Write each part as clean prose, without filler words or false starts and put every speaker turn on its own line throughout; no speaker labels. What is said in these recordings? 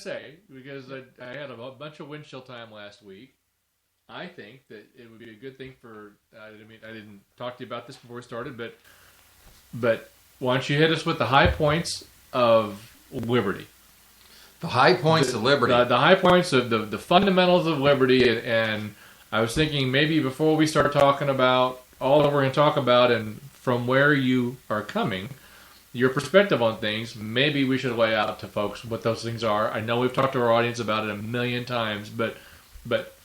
say, because I had a bunch of windshield time last week, I think that it would be a good thing for. I didn't talk to you about this before we started, but why don't you hit us with the high points of liberty?
The high points of liberty.
The high points of the fundamentals of liberty, and I was thinking maybe before we start talking about all that we're going to talk about and from where you are coming, your perspective on things, maybe we should lay out to folks what those things are. I know we've talked to our audience about it a million times, but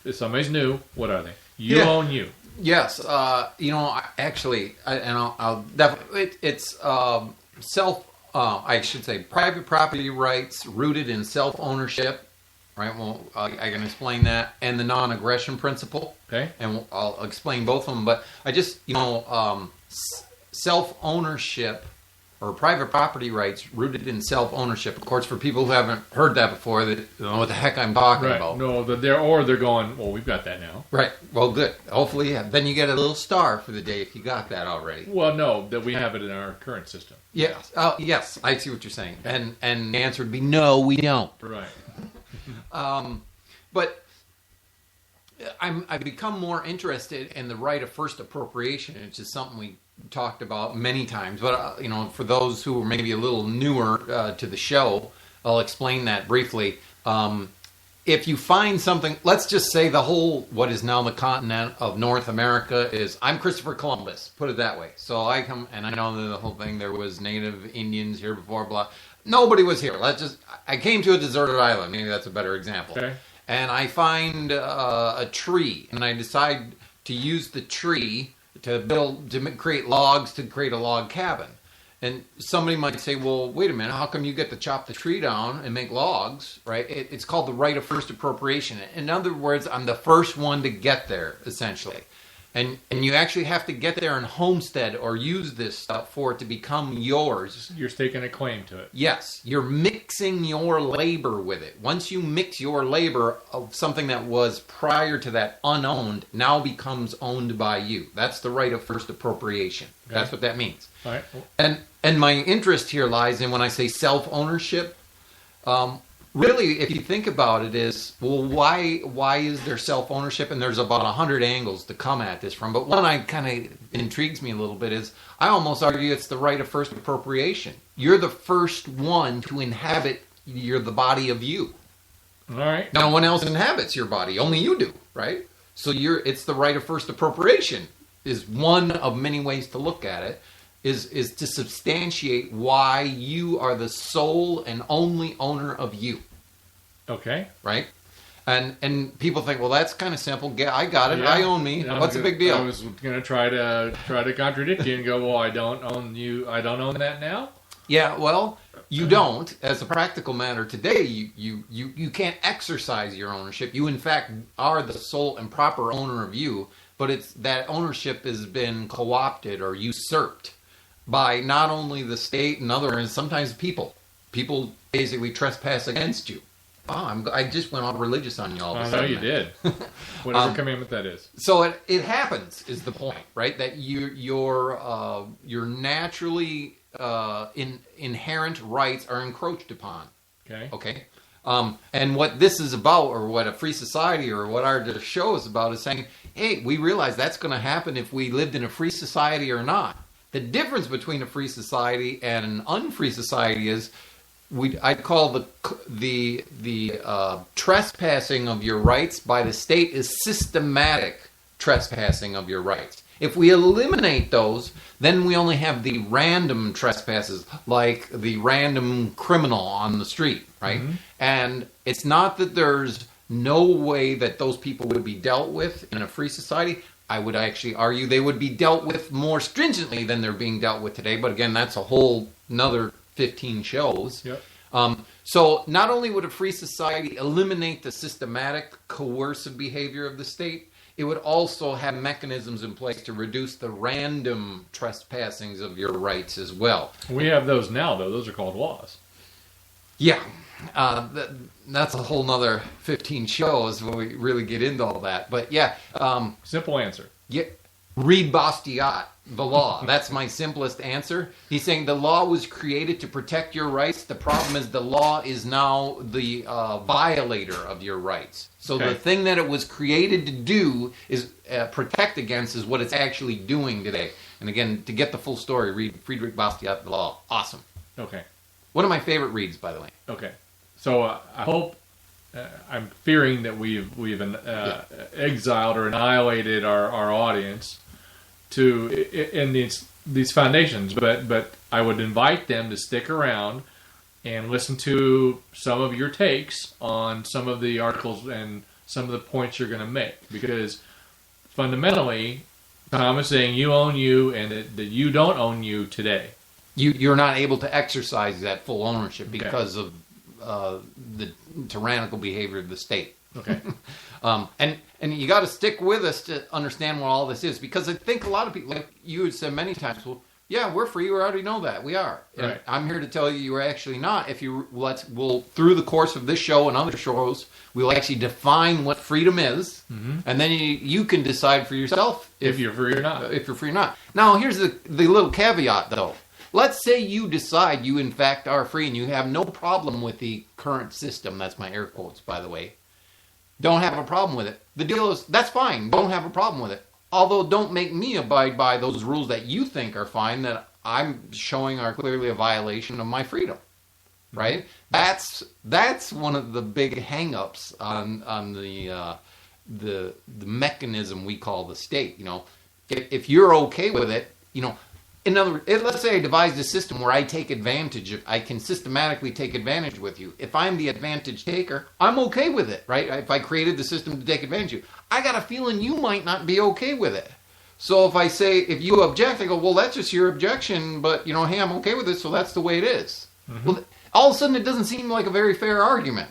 if somebody's new, what are they? You own you.
Yes. Actually, I'll definitely, it's I should say private property rights rooted in self-ownership. Right. Well, I can explain that, and the non-aggression principle.
Okay.
And I'll explain both of them. But I just, self-ownership or private property rights rooted in self-ownership. Of course, for people who haven't heard that before, they don't know what the heck I'm talking about.
No, they're going, well, we've got that now.
Right. Well, good. Hopefully, yeah. Then you get a little star for the day if you got that already.
Well, no, that we have it in our current system.
Yes. Oh, yes. I see what you're saying. And the answer would be no, we don't.
Right.
But I've become more interested in the right of first appropriation, which is something we talked about many times. But for those who are maybe a little newer to the show, I'll explain that briefly. If you find something, let's just say what is now the continent of North America is, I'm Christopher Columbus, put it that way. So I come, and I know the whole thing, there was native Indians here before, blah. Nobody was here. I came to a deserted island. Maybe that's a better example.
Okay.
And I find a tree, and I decide to use the tree to create logs to create a log cabin. And somebody might say, well, wait a minute, how come you get to chop the tree down and make logs, right? It's called the right of first appropriation. In other words, I'm the first one to get there, essentially. And you actually have to get there and homestead or use this stuff for it to become yours.
You're staking a claim to it.
Yes. You're mixing your labor with it. Once you mix your labor of something that was prior to that unowned, now becomes owned by you. That's the right of first appropriation. Okay. That's what that means.
All right.
And my interest here lies in when I say self-ownership. Really, if you think about it, is, well, why is there self-ownership? And there's about 100 angles to come at this from. But one I kind of intrigues me a little bit is, I almost argue it's the right of first appropriation. You're the first one to inhabit the body of you.
All right.
No one else inhabits your body. Only you do, right? So it's the right of first appropriation is one of many ways to look at it. Is to substantiate why you are the sole and only owner of you.
Okay.
Right? And people think, well, that's kind of simple. I got it. Yeah. I own me. What's the big deal?
I was going to try to contradict you and go, well, I don't own you. I don't own that now?
Yeah, well, you don't. As a practical matter today, you can't exercise your ownership. You, in fact, are the sole and proper owner of you, but it's that ownership has been co-opted or usurped by not only the state and others, sometimes people. People basically trespass against you. Oh, I just went all religious on you all of a sudden.
I know you did. Whatever commandment that is.
So it happens, is the point, right? That your naturally inherent rights are encroached upon. Okay. And what this is about, or what a free society, or what our show is about, is saying, hey, we realize that's going to happen if we lived in a free society or not. The difference between a free society and an unfree society is, I'd call the trespassing of your rights by the state is systematic trespassing of your rights. If we eliminate those, then we only have the random trespasses, like the random criminal on the street, right? Mm-hmm. And it's not that there's no way that those people would be dealt with in a free society. I would actually argue they would be dealt with more stringently than they're being dealt with today. But again, that's a whole another 15 shows.
Yep.
So not only would a free society eliminate the systematic coercive behavior of the state, it would also have mechanisms in place to reduce the random trespassings of your rights as well.
We have those now, though. Those are called laws.
Yeah. That's a whole nother 15 shows when we really get into all that. But yeah.
Simple answer.
Yeah. Read Bastiat, the law. That's my simplest answer. He's saying the law was created to protect your rights. The problem is the law is now the violator of your rights. So the thing that it was created to do is protect against is what it's actually doing today. And again, to get the full story, read Friedrich Bastiat, the law. Awesome.
Okay.
One of my favorite reads, by the way.
Okay. So I hope, I'm fearing that we've exiled or annihilated our audience in these foundations, but I would invite them to stick around and listen to some of your takes on some of the articles and some of the points you're going to make, because fundamentally Tom is saying you own you and that you don't own you today.
You're not able to exercise that full ownership because of the tyrannical behavior of the state.
Okay.
And you got to stick with us to understand what all this is, because I think a lot of people, like you have said many times, well, yeah, we're free. We already know that. We are. And
right.
I'm here to tell you are actually not. If you we'll through the course of this show and other shows, we'll actually define what freedom is, and then you can decide for yourself
if you're free or not.
If you're free or not. Now, here's the little caveat, though. Let's say you decide you, in fact, are free and you have no problem with the current system. That's my air quotes, by the way. Don't have a problem with it. The deal is, that's fine. Don't have a problem with it. Although, don't make me abide by those rules that you think are fine that I'm showing are clearly a violation of my freedom. Right? That's one of the big hang-ups on the mechanism we call the state. You know, if you're okay with it, you know, in other words, let's say I devised a system where I can systematically take advantage with you. If I'm the advantage taker, I'm okay with it, right? If I created the system to take advantage of you, I got a feeling you might not be okay with it. So if you object, I go, well, that's just your objection, but, you know, hey, I'm okay with it, so that's the way it is. Well, all of a sudden, it doesn't seem like a very fair argument.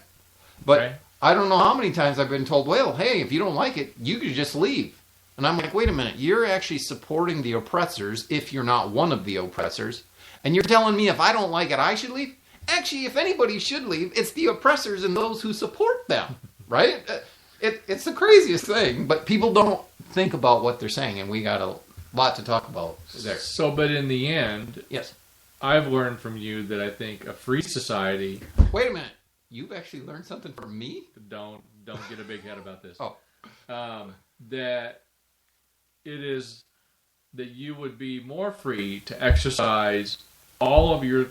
But I don't know how many times I've been told, well, hey, if you don't like it, you could just leave. And I'm like, wait a minute, you're actually supporting the oppressors if you're not one of the oppressors. And you're telling me if I don't like it, I should leave? Actually, if anybody should leave, it's the oppressors and those who support them, right? It's the craziest thing, but people don't think about what they're saying, and we got a lot to talk about there.
So, but in the end,
yes,
I've learned from you that I think a free society...
Wait a minute. You've actually learned something from me?
Don't get a big head about this.
Oh.
That it is that you would be more free to exercise all of your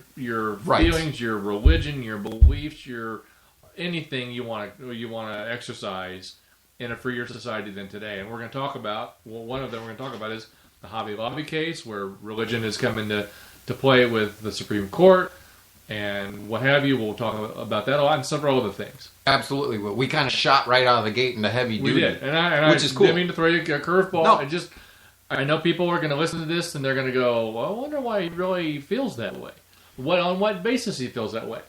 feelings, your religion, your beliefs, your anything you want to exercise in a freer society than today. And we're going to talk about, one of them we're going to talk about is the Hobby Lobby case, where religion has come into play with the Supreme Court and what have you. We'll talk about that a lot and several other things.
Absolutely. Well, we kind of shot right out of the gate into heavy duty.
We did.
Which is cool.
I didn't mean to throw you a curveball.
No.
I know people are going to listen to this and they're going to go, well, I wonder why he really feels that way. On what basis he feels that way?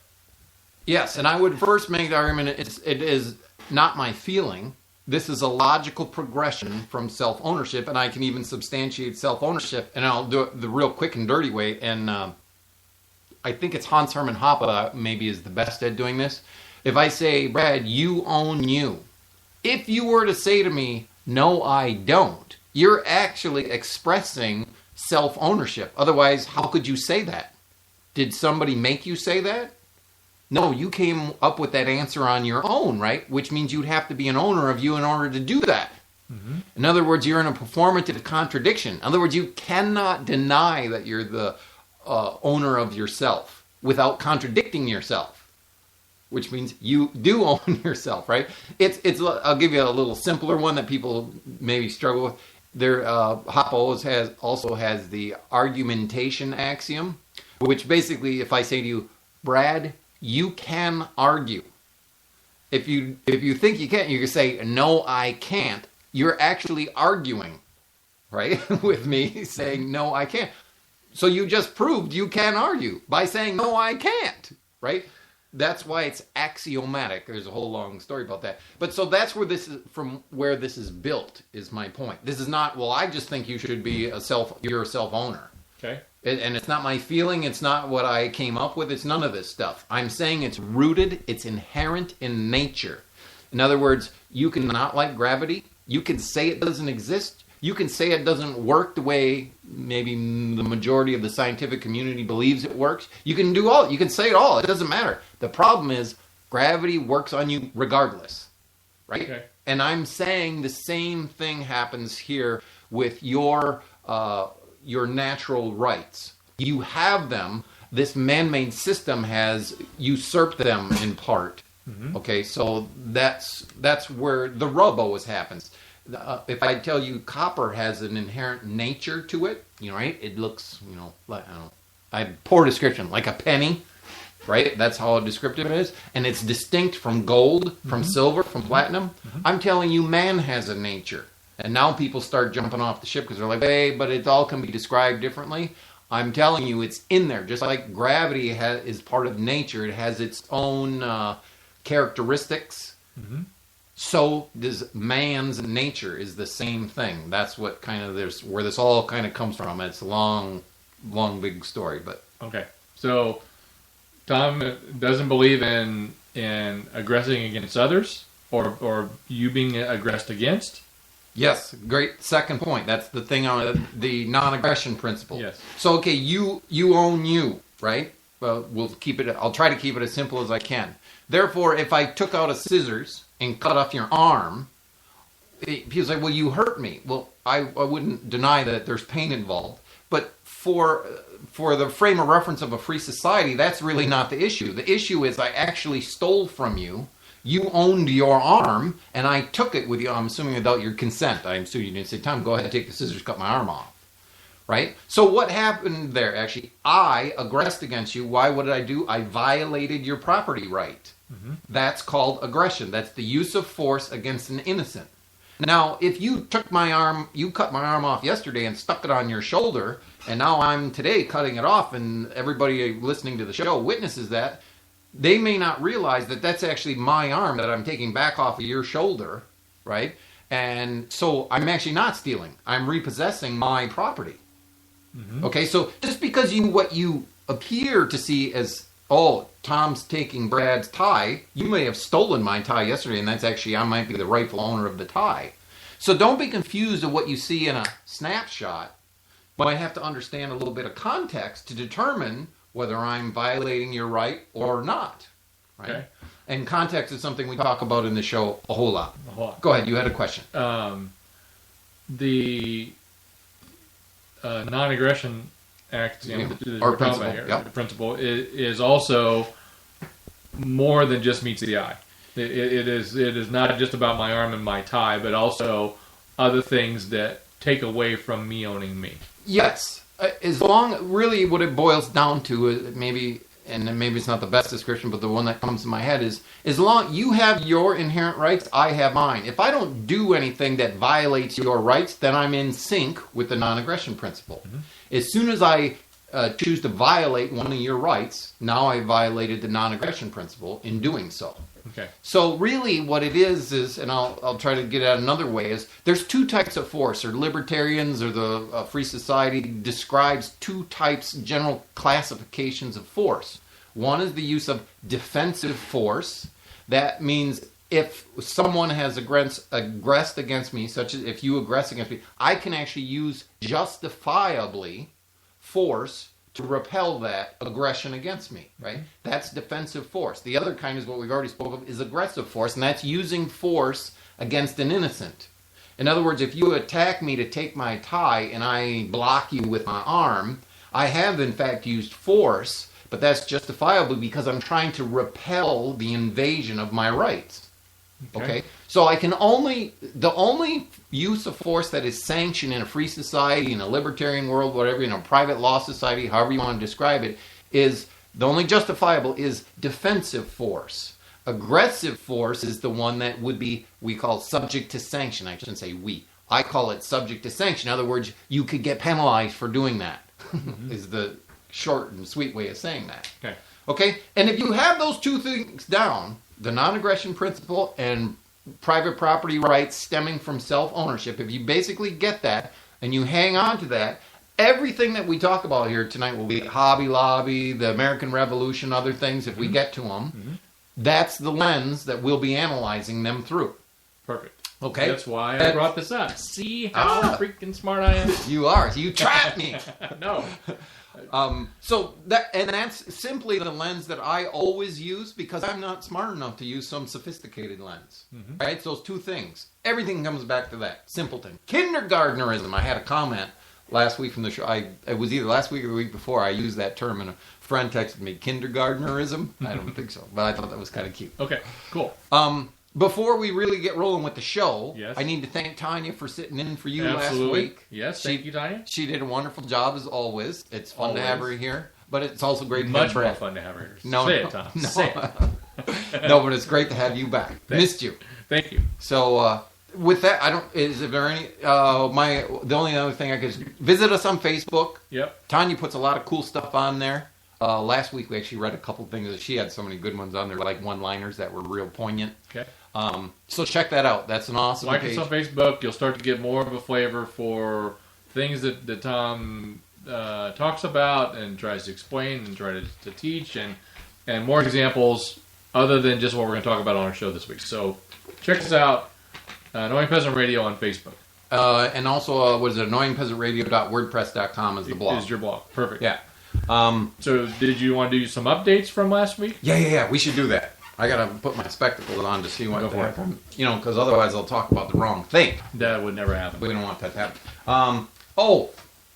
Yes, and I would first make the argument it is not my feeling. This is a logical progression from self-ownership, and I can even substantiate self-ownership, and I'll do it the real quick and dirty way. And I think it's Hans Hermann Hoppe maybe is the best at doing this. If I say, Brad, you own you. If you were to say to me, no, I don't, you're actually expressing self-ownership. Otherwise, how could you say that? Did somebody make you say that? No, you came up with that answer on your own, right? Which means you'd have to be an owner of you in order to do that. Mm-hmm. In other words, you're in a performative contradiction. In other words, you cannot deny that you're the owner of yourself without contradicting yourself, which means you do own yourself, right? It's. I'll give you a little simpler one that people maybe struggle with. Hoppe also has the argumentation axiom, which basically, if I say to you, Brad, you can argue. If you think you can't, you can say, no, I can't. You're actually arguing, right? With me saying, no, I can't. So you just proved you can argue by saying, no, I can't, right? That's why it's axiomatic. There's a whole long story about that. But so that's where this is built, is my point. This is not, well, I just think you should be you're a self-owner.
Okay.
And it's not my feeling, it's not what I came up with, it's none of this stuff. I'm saying it's rooted, it's inherent in nature. In other words, you can not like gravity, you can say it doesn't exist, You can say it doesn't work the way maybe the majority of the scientific community believes it works. You can do all. You can say it all. It doesn't matter. The problem is gravity works on you regardless, right?
Okay.
And I'm saying the same thing happens here with your natural rights. You have them. This man-made system has usurped them in part. Mm-hmm. Okay, so that's where the rub always happens. If I tell you copper has an inherent nature to it, right? It looks, like, poor description, like a penny, right? That's how descriptive it is. And it's distinct from gold, from silver, from platinum. Mm-hmm. I'm telling you, man has a nature. And now people start jumping off the ship because they're like, hey, but it all can be described differently. I'm telling you, it's in there. Just like gravity is part of nature. It has its own characteristics. Mm-hmm. So does man's nature is the same thing. That's what where this all kind of comes from. It's a long, big story, but
okay. So Tom doesn't believe in aggressing against others or you being aggressed against.
Yes, great second point. That's the thing on the non-aggression principle.
Yes.
So okay, you own you, right? Well, I'll try to keep it as simple as I can. Therefore, if I took out a scissors and cut off your arm, people say, well, you hurt me. Well, I wouldn't deny that there's pain involved. But for the frame of reference of a free society, that's really not the issue. The issue is I actually stole from you. You owned your arm, and I took it with you. I'm assuming without your consent. I'm assuming you didn't say, Tom, go ahead and take the scissors, cut my arm off. Right? So what happened there? Actually, I aggressed against you. Why? What did I do? I violated your property right. Mm-hmm. That's called aggression. That's the use of force against an innocent. Now, if you cut my arm off yesterday and stuck it on your shoulder, and now I'm today cutting it off, and everybody listening to the show witnesses that, they may not realize that that's actually my arm that I'm taking back off of your shoulder, right? And so I'm actually not stealing. I'm repossessing my property. Mm-hmm. Okay, so just because what you appear to see as, oh, Tom's taking Brad's tie, you may have stolen my tie yesterday, and that's actually, I might be the rightful owner of the tie. So don't be confused of what you see in a snapshot. You might have to understand a little bit of context to determine whether I'm violating your right or not. Right? Okay. And context is something we talk about in the show a whole lot. Go ahead, you had a question.
The non-aggression act,
or principle,
the principle is also more than just meets the eye. It is not just about my arm and my tie, but also other things that take away from me owning me.
Yes. As long, really what it boils down to is maybe it's not the best description, but the one that comes to my head is, as long you have your inherent rights, I have mine. If I don't do anything that violates your rights, then I'm in sync with the non-aggression principle. Mm-hmm. As soon as I choose to violate one of your rights, now I violated the non-aggression principle in doing so.
Okay.
So really what it is, and I'll try to get at another way, is there's two types of force, or libertarians or the Free Society describes two types, general classifications of force. One is the use of defensive force. That means if someone has aggressed against me, such as if you aggress against me, I can actually use justifiably force to repel that aggression against me, right? That's defensive force. The other kind is what we've already spoken of, is aggressive force, and that's using force against an innocent. In other words, if you attack me to take my tie and I block you with my arm, I have in fact used force, but that's justifiably because I'm trying to repel the invasion of my rights. Okay? So the only use of force that is sanctioned in a free society, in a libertarian world, whatever, in a private law society, however you want to describe it, is the only justifiable is defensive force. Aggressive force is the one that would be, we call subject to sanction. I shouldn't say we. I call it subject to sanction. In other words, you could get penalized for doing that, is the short and sweet way of saying that. Okay? And if you have those two things down, the non-aggression principle and private property rights stemming from self-ownership, if you basically get that and you hang on to that, everything that we talk about here tonight will be Hobby Lobby, the American Revolution, other things, if we get to them. Mm-hmm. That's the lens that we'll be analyzing them through.
Perfect.
Okay.
That's why I brought this up. See how freaking smart I am?
You are. You trapped me.
No.
That's simply the lens that I always use because I'm not smart enough to use some sophisticated lens. Mm-hmm. Right? So those two things. Everything comes back to that. Simpleton. Kindergartnerism. I had a comment last week from the show. It was either last week or the week before. I used that term and a friend texted me, kindergartnerism. I don't think so, but I thought that was kind of cute.
Okay, cool.
Before we really get rolling with the show,
yes.
I need to thank Tanya for sitting in for you
Absolutely.
last week.
Yes, thank you, Tanya.
She did a wonderful job as always. It's fun to have her here, but it's also great to
Much
have
more
Brad.
fun to have her here.
No,
Say it, Tom.
No.
Say it.
No, but it's great to have you back. Missed you.
Thank you.
So, with that, is there any, the only other thing I could visit us on Facebook.
Yep.
Tanya puts a lot of cool stuff on there. Last week we actually read a couple things. She had so many good ones on there, like one-liners that were real poignant.
Okay.
So check that out. That's an awesome page.
Like us on Facebook. You'll start to get more of a flavor for things that Tom talks about and tries to explain and try to teach and more examples other than just what we're going to talk about on our show this week. So check us out, Annoying Peasant Radio on Facebook.
And also, what is it? AnnoyingPeasantRadio.wordpress.com is the blog.
Is your blog. Perfect.
Yeah.
So did you want to do some updates from last week?
Yeah. We should do that. I gotta put my spectacles on to see what the heck because otherwise I'll talk about the wrong thing.
That would never happen.
We don't want that to happen.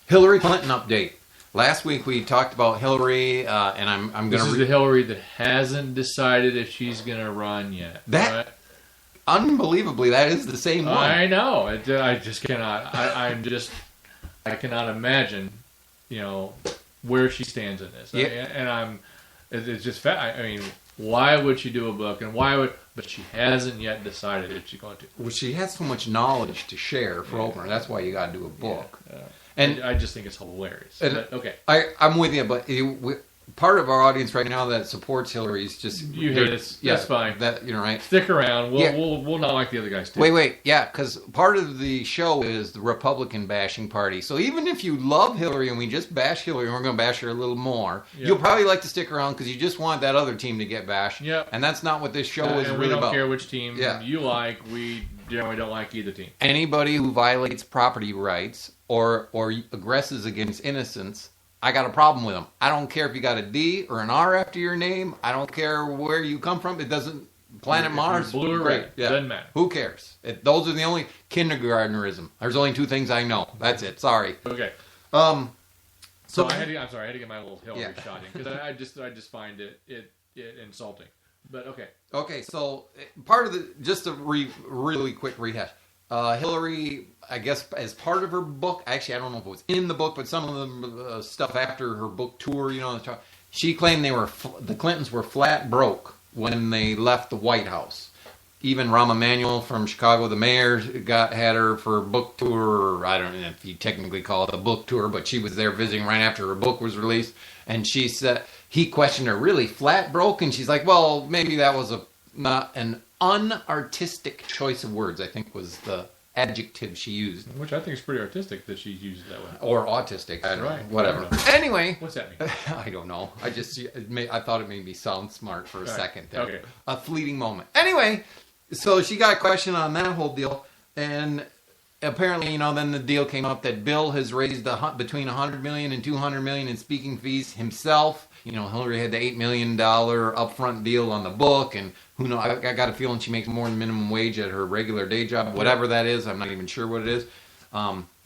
Hillary Clinton update. Last week we talked about Hillary, and I'm gonna.
This is the Hillary that hasn't decided if she's gonna run yet.
That unbelievably, that is the same one.
I know. I just cannot. I cannot imagine, where she stands in this.
Yeah.
It's just fact. I mean. Why would she do a book, but she hasn't yet decided if she's going to.
Well, she has so much knowledge to share for Oprah. That's why you got to do a book.
Yeah. And I just think it's hilarious. But, okay,
I'm with you, but part of our audience right now that supports Hillary is just
you hate it. That's fine.
That right.
Stick around. We'll not like the other guys too.
Wait, yeah, because part of the show is the Republican bashing party. So even if you love Hillary and we just bash Hillary and we're going to bash her a little more, you'll probably like to stick around because you just want that other team to get bashed.
Yep.
And that's not what this show is
and
really about.
We don't care which team you like. We generally don't like either team.
Anybody who violates property rights or aggresses against innocence, I got a problem with them. I don't care if you got a D or an R after your name. I don't care where you come from. It doesn't. Planet Mars,
blue or red, doesn't matter.
Who cares? Those are the only kindergartnerism. There's only two things I know. That's it. Sorry.
Okay.
So
I had to get my little Hillary shot in because I just find it insulting. But okay.
Okay. So part of just a really quick rehash. Hillary, I guess, as part of her book, actually, I don't know if it was in the book, but some of the stuff after her book tour, she claimed the Clintons were flat broke when they left the White House. Even Rahm Emanuel from Chicago, the mayor, had her for a book tour, or I don't know if you technically call it a book tour, but she was there visiting right after her book was released, and she said, he questioned her, really flat broke? And she's like, well, maybe that was not an unartistic choice of words, I think was the adjective she used.
Which I think is pretty artistic that she used it that way.
Or autistic. I don't know. Whatever. Anyway. What's that mean? I don't know. I thought it made me sound smart for a second there. Okay. A fleeting moment. Anyway, so she got questioned on that whole deal. And apparently, then the deal came up that Bill has raised between $100 million and $200 million in speaking fees himself. Hillary had the $8 million upfront deal on the book, and who knows? I got a feeling she makes more than minimum wage at her regular day job, whatever that is. I'm not even sure what it is.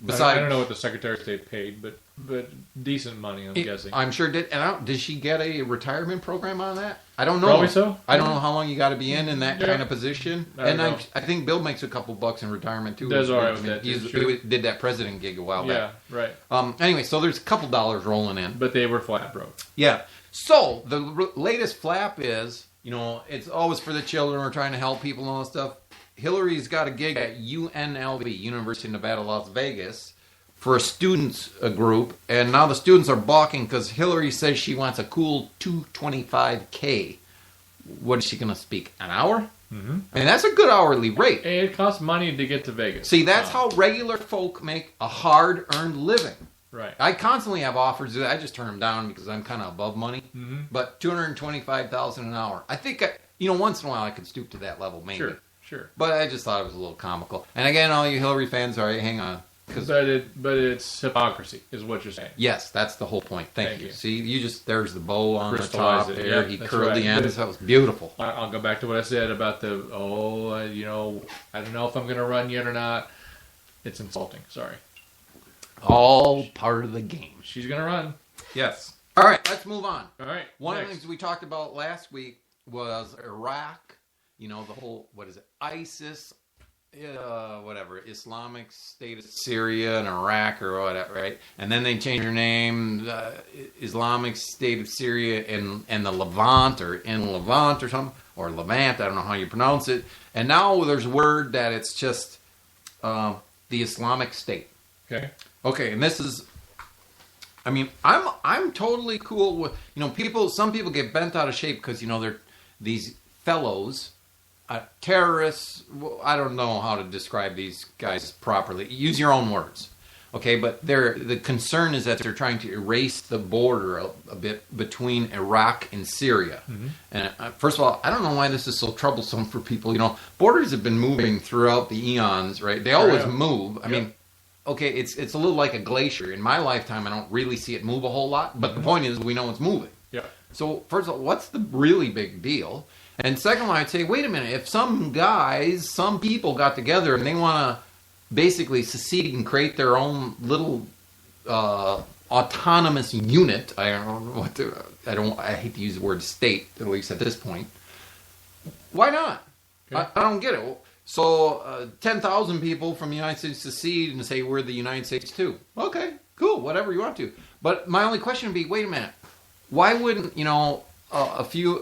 Besides, I don't know what the Secretary of State paid, but decent money, I'm guessing.
I'm sure did. And did she get a retirement program on that? I don't know.
Probably so.
I don't know how long you got to be in that kind of position. I think Bill makes a couple bucks in retirement too.
Does all right with that.
He did that president gig a while back.
Yeah, right.
Anyway, so there's a couple dollars rolling in.
But they were flat broke.
Yeah. So the latest flap is, it's always for the children. We're trying to help people and all that stuff. Hillary's got a gig at UNLV, University of Nevada, Las Vegas, for a students group, and now the students are balking because Hillary says she wants a cool $225K. What is she going to speak? An hour? Mm-hmm. I mean, that's a good hourly rate.
It costs money to get to Vegas.
See, that's how regular folk make a hard-earned living.
Right.
I constantly have offers. I just turn them down because I'm kind of above money. Mm-hmm. But $225,000 an hour. I think, once in a while I could stoop to that level, maybe.
Sure.
But I just thought it was a little comical. And again, all you Hillary fans, all right, hang on.
But it's hypocrisy, is what you're saying.
Yes, that's the whole point. Thank you. See, there's the bow on the top there.
Yeah,
he curled the ends. That was beautiful.
I'll go back to what I said about I don't know if I'm going to run yet or not. It's insulting. Sorry.
All part of the game.
She's going to run.
Yes. All right, let's move on.
All right.
One of the things we talked about last week was Iraq. The whole, ISIS, whatever, Islamic State of Syria and Iraq or whatever, right? And then they changed their name, Islamic State of Syria and the Levant, or in Levant or something, or Levant, I don't know how you pronounce it. And now there's word that it's just the Islamic State. Okay, and this is, I'm totally cool with, some people get bent out of shape because, they're these fellows, terrorists. I don't know how to describe these guys properly. Use your own words, okay? But the concern is that they're trying to erase the border a bit between Iraq and Syria. Mm-hmm. And first of all, I don't know why this is so troublesome for people. Borders have been moving throughout the eons, right? They always move. I mean, okay, it's a little like a glacier. In my lifetime, I don't really see it move a whole lot. But the point is, we know it's moving. Yeah. So first of all, what's the really big deal? And second one, I'd say, wait a minute, if some people got together and they want to basically secede and create their own little autonomous unit, I hate to use the word state, at least at this point, why not? Okay. I don't get it. So 10,000 people from the United States secede and say we're the United States too. Okay, cool, whatever you want to. But my only question would be, wait a minute, why wouldn't,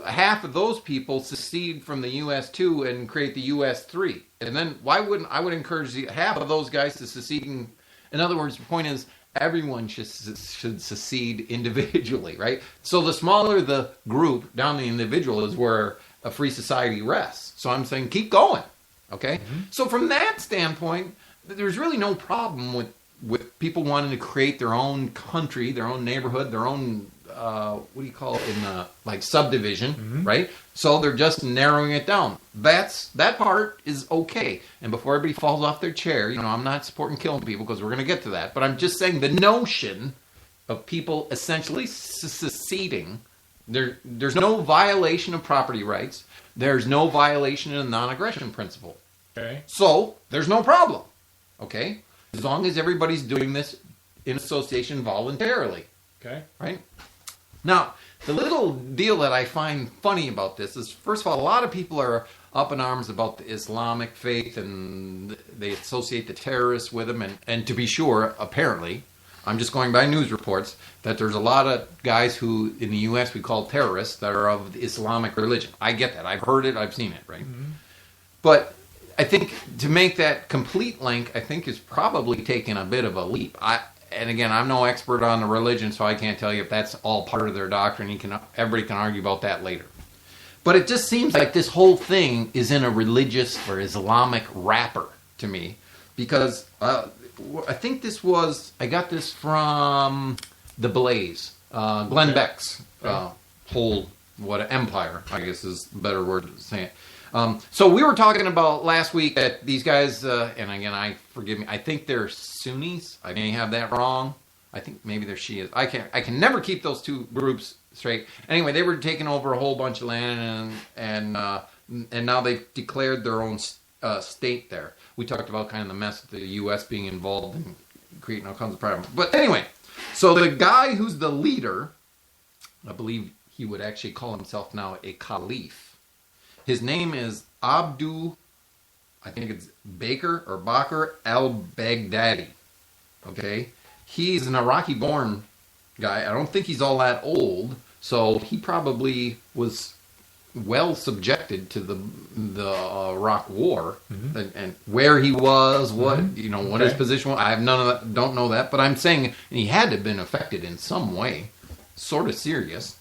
half of those people secede from the U.S. 2 and create the U.S. 3? And then I would encourage half of those guys to secede. In other words, the point is everyone should secede individually, right? So the smaller the group down the individual is where a free society rests. So I'm saying keep going, okay? Mm-hmm. So from that standpoint, there's really no problem with people wanting to create their own country, their own neighborhood, their own subdivision, mm-hmm. right? So they're just narrowing it down. That part is okay. And before everybody falls off their chair, I'm not supporting killing people because we're going to get to that. But I'm just saying the notion of people essentially seceding, there's no violation of property rights. There's no violation of the non-aggression principle. Okay. So there's no problem. Okay? As long as everybody's doing this in association voluntarily. Okay. Right? Now, the little deal that I find funny about this is, first of all, a lot of people are up in arms about the Islamic faith and they associate the terrorists with them. And to be sure, apparently, I'm just going by news reports, that there's a lot of guys who, in the U.S., we call terrorists that are of the Islamic religion. I get that. I've heard it. I've seen it, right? Mm-hmm. But I think to make that complete link, I think is probably taking a bit of a leap. And again, I'm no expert on the religion, so I can't tell you if that's all part of their doctrine. Everybody can argue about that later. But it just seems like this whole thing is in a religious or Islamic wrapper to me. Because I think I got this from The Blaze, Glenn Beck's whole, empire, I guess is a better word to say it. So we were talking about last week that these guys, and again, forgive me, I think they're Sunnis. I may have that wrong. I think maybe they're Shias. I can never keep those two groups straight. Anyway, they were taking over a whole bunch of land, and now they've declared their own state there. We talked about kind of the mess of the U.S. being involved in creating all kinds of problems. But anyway, so the guy who's the leader, I believe he would actually call himself now a caliph. His name is Abdul, I think it's Bakr al-Baghdadi. Okay? He's an Iraqi-born guy. I don't think he's all that old, so he probably was well subjected to the Iraq War, mm-hmm. and where he was, what mm-hmm. What his position was. I have none of that. Don't know that, but I'm saying he had to have been affected in some way, sort of serious.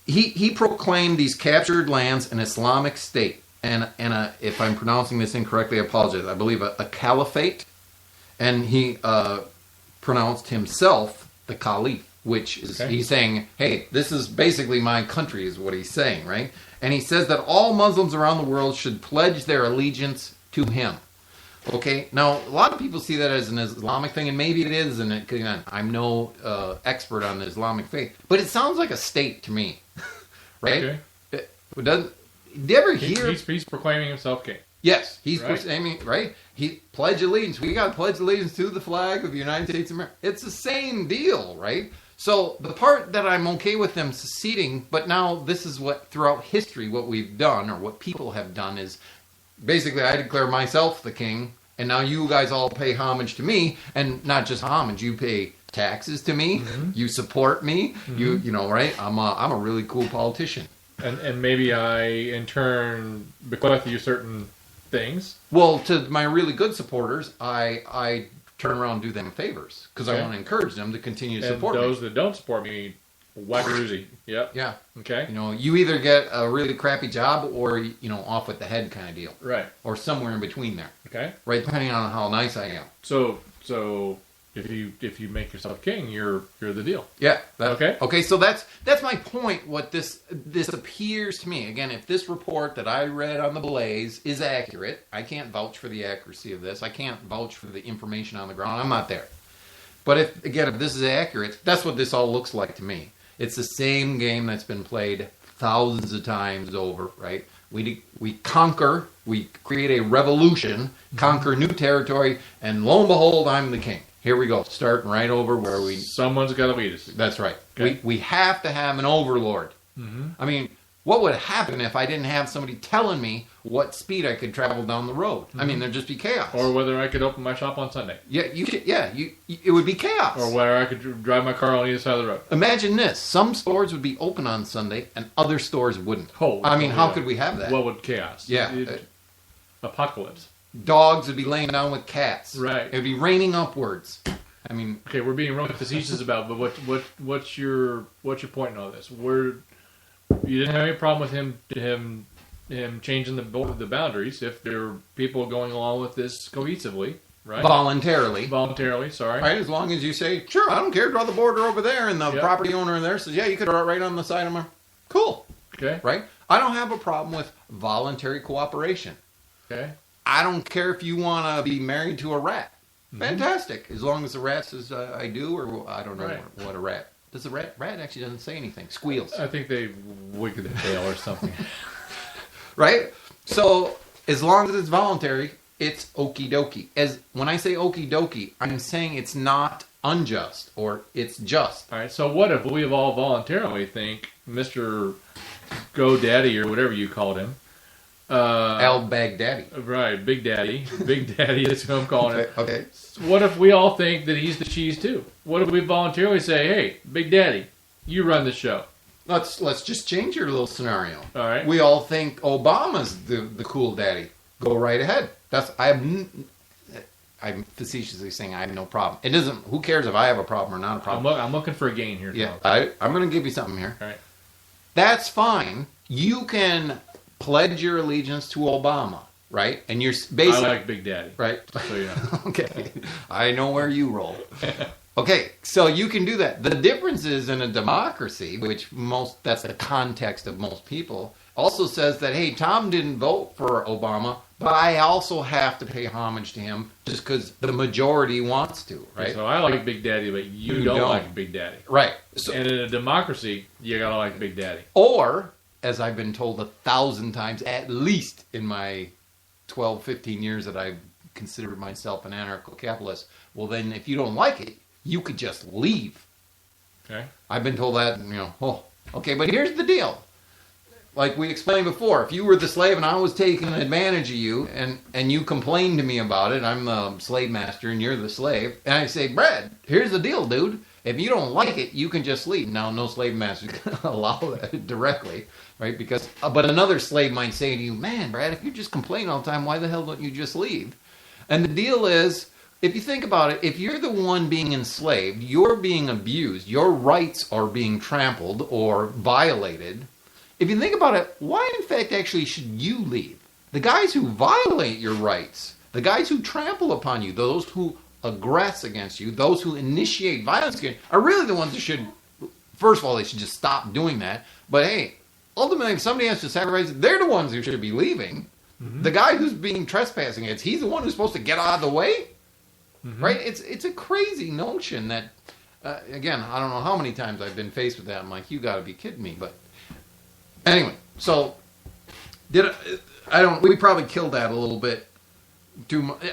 He proclaimed these captured lands an Islamic state, and if I'm pronouncing this incorrectly, I apologize. I believe a caliphate, and he pronounced himself the caliph, which is he's saying, hey, this is basically my country, is what he's saying, right? And he says that all Muslims around the world should pledge their allegiance to him. Okay, now a lot of people see that as an Islamic thing, and maybe it is, and again, I'm no expert on the Islamic faith, but it sounds like a state to me, right?
Okay.
Do you ever hear?
He's proclaiming himself king.
Yes, he's
right.
proclaiming, right? He pledge allegiance. We got to pledge allegiance to the flag of the United States of America. It's the same deal, right? So the part that I'm okay with them seceding, but now this is what throughout history what we've done, or what people have done, is basically I declare myself the king, and now you guys all pay homage to me, and not just homage, you pay taxes to me, you support me, you know, right? I'm a really cool politician.
And maybe I, in turn, bequeath you certain things.
Well, to my really good supporters, I turn around and do them favors, because I want to encourage them to continue to support me.
And those that don't support me, wackaroozy. Yep.
Yeah.
Okay.
You know, you either get a really crappy job or, you know, off with the head kind of deal.
Right.
Or somewhere in between there.
Okay.
Right, depending on how nice I am.
So if you make yourself king, you're the deal.
Yeah.
Okay.
Okay, so that's my point. What this appears to me, again, if this report that I read on the Blaze is accurate, I can't vouch for the accuracy of this. I can't vouch for the information on the ground. I'm not there. But if this is accurate, that's what this all looks like to me. It's the same game that's been played thousands of times over, right? We conquer, we create a revolution, conquer new territory, and lo and behold, I'm the king. Here we go, starting right over where we...
Someone's got to lead us.
That's right.
Okay.
We have to have an overlord. I mean, what would happen if I didn't have somebody telling me what speed I could travel down the road? I mean, there'd just be chaos.
Or whether I could open my shop on Sunday.
Yeah, it would be chaos.
Or whether I could drive my car on either side of the road.
Imagine this. Some stores would be open on Sunday and other stores wouldn't. How could we have that?
What would chaos?
Yeah.
Apocalypse.
Dogs would be laying down with cats.
Right.
It would be raining upwards. I mean...
Okay, we're being really facetious about it, but what's your point in all this? You didn't have any problem with him changing the boundaries if there are people going along with this cohesively, right? Voluntarily, sorry.
Right, as long as you say, sure, I don't care, draw the border over there, and the property owner there says, yeah, you could draw it right on the side of my... Cool.
Okay.
Right? I don't have a problem with voluntary cooperation.
Okay.
I don't care if you want to be married to a rat. Fantastic. As long as the rat says I do, or I don't know what a rat... Does the rat actually doesn't say anything. Squeals.
I think they wiggle their tail or something.
Right? So, as long as it's voluntary, it's okie dokie. When I say okie dokie, I'm saying it's not unjust, or it's just.
All right, so what if we all voluntarily think Mr. GoDaddy, or whatever you called him,
Al-Baghdadi.
Right, Big Daddy. Big Daddy, that's who I'm calling him.
Okay.
What if we all think that he's the cheese too? What if we voluntarily say, hey, Big Daddy, you run the show?
Let's just change your little scenario.
All right.
We all think Obama's the cool daddy. Go right ahead. I'm facetiously saying I have no problem. It doesn't. Who cares if I have a problem or not a problem?
I'm looking for a gain here.
Yeah, I'm going to give you something here.
All right.
That's fine. You can pledge your allegiance to Obama, right? And you're basically...
I like Big Daddy.
Right?
So, yeah.
Okay. I know where you roll. Okay, so you can do that. The difference is in a democracy, which that's the context of most people, also says that, hey, Tom didn't vote for Obama, but I also have to pay homage to him just because the majority wants to, right?
So I like Big Daddy, but you don't like Big Daddy.
Right. So,
and in a democracy, you gotta like Big Daddy.
Or... as I've been told 1,000 times, at least in my 12, 15 years that I've considered myself an anarcho-capitalist, well then, if you don't like it, you could just leave.
Okay.
I've been told that, okay, but here's the deal. Like we explained before, if you were the slave and I was taking advantage of you, and you complained to me about it, I'm the slave master and you're the slave, and I say, Brad, here's the deal, dude. If you don't like it, you can just leave. Now, no slave master can allow that directly, right? But another slave might say to you, man, Brad, if you just complain all the time, why the hell don't you just leave? And the deal is, if you think about it, if you're the one being enslaved, you're being abused, your rights are being trampled or violated. If you think about it, why in fact actually should you leave? The guys who violate your rights, the guys who trample upon you, those who aggress against you, those who initiate violence against you, are really the ones that should, first of all, they should just stop doing that. But hey, ultimately, if somebody has to sacrifice, they're the ones who should be leaving. Mm-hmm. The guy who's being trespassing against, he's the one who's supposed to get out of the way, right? It's a crazy notion that, again, I don't know how many times I've been faced with that. I'm like, you got to be kidding me. But anyway, so we probably killed that a little bit.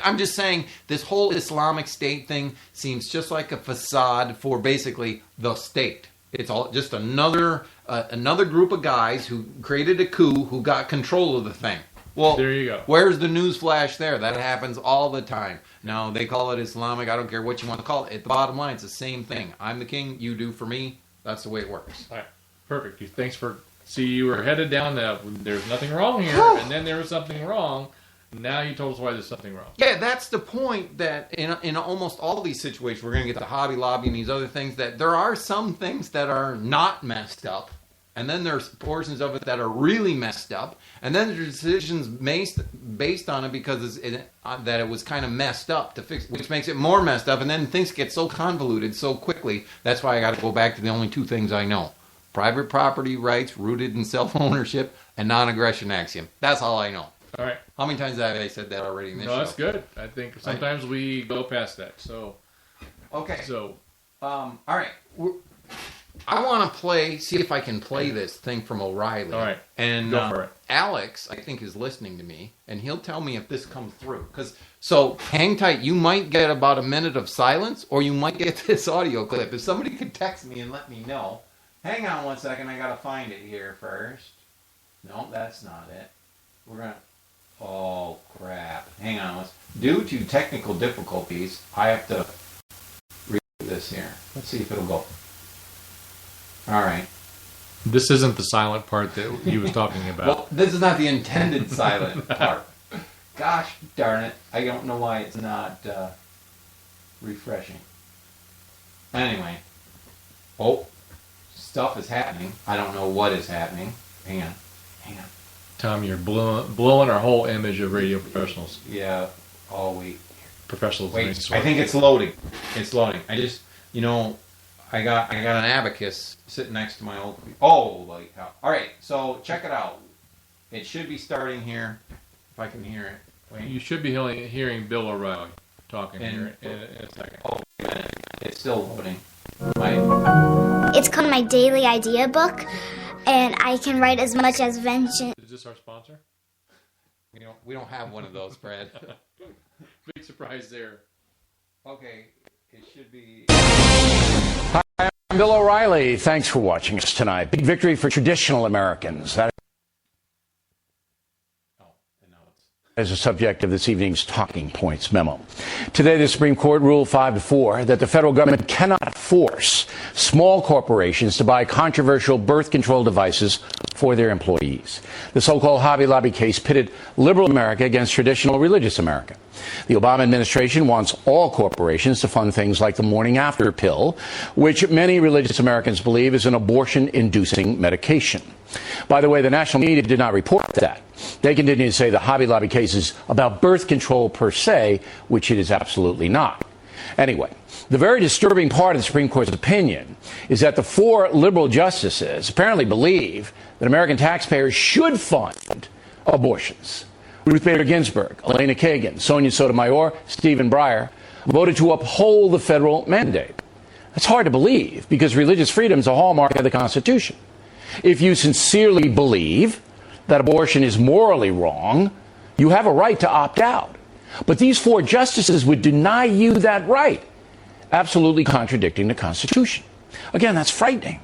I'm just saying this whole Islamic State thing seems just like a facade for basically the state. It's all just another group of guys who created a coup who got control of the thing. Well,
there you go.
Where's the news flash there? That happens all the time. Now, they call it Islamic. I don't care what you want to call it. At the bottom line, it's the same thing. I'm the king. You do for me. That's the way it works.
All right. Perfect. Thanks for... See, you were headed down that there's nothing wrong here, and then there was something wrong. Now you told us why there's something wrong.
Yeah, that's the point that in almost all these situations, we're going to get to Hobby Lobby and these other things, that there are some things that are not messed up, and then there's portions of it that are really messed up, and then there's decisions based on it because that it was kind of messed up to fix, which makes it more messed up, and then things get so convoluted so quickly. That's why I got to go back to the only two things I know. Private property rights rooted in self-ownership and non-aggression axiom. That's all I know.
All right.
How many times have I said that already in this show?
No, that's good. I think sometimes we go past that. So,
okay.
So,
all right. I want to see if I can play this thing from O'Reilly.
All right.
And
go for it.
Alex, I think, is listening to me, and he'll tell me if this comes through. So hang tight. You might get about a minute of silence, or you might get this audio clip. If somebody could text me and let me know. Hang on one second. I got to find it here first. No, that's not it. We're going to... Oh, crap. Hang on. Due to technical difficulties, I have to read this here. Let's see if it'll go. All right.
This isn't the silent part that he was talking about.
Well, this is not the intended silent part. Gosh darn it. I don't know why it's not refreshing. Anyway. Oh, stuff is happening. I don't know what is happening. Hang on.
Tom, you're blowing our whole image of radio professionals.
Yeah, all week.
Professionals.
Wait, I think it's loading. It's loading. I just, I got an abacus sitting next to my old... Oh, like how... All right, so check it out. It should be starting here, if I can hear it. Wait.
You should be hearing Bill O'Reilly talking here in a second.
Oh, it's still loading.
It's called my daily idea book, and I can write as much as invention.
Is this our sponsor?
We don't have one of those, Brad.
Big surprise there.
Okay, it should be...
Hi, I'm Bill O'Reilly. Thanks for watching us tonight. Big victory for traditional Americans. That is the subject of this evening's Talking Points memo. Today, the Supreme Court ruled 5-4 that the federal government cannot force small corporations to buy controversial birth control devices for their employees. The so-called Hobby Lobby case pitted liberal America against traditional religious America. The Obama administration wants all corporations to fund things like the morning after pill, which many religious Americans believe is an abortion-inducing medication. By the way, the national media did not report that. They continue to say the Hobby Lobby case is about birth control per se, which it is absolutely not. Anyway, the very disturbing part of the Supreme Court's opinion is that the 4 liberal justices apparently believe that American taxpayers should fund abortions. Ruth Bader Ginsburg, Elena Kagan, Sonia Sotomayor, Stephen Breyer voted to uphold the federal mandate. That's hard to believe because religious freedom is a hallmark of the Constitution. If you sincerely believe that abortion is morally wrong, you have a right to opt out. But these 4 justices would deny you that right, absolutely contradicting the Constitution. Again, that's frightening.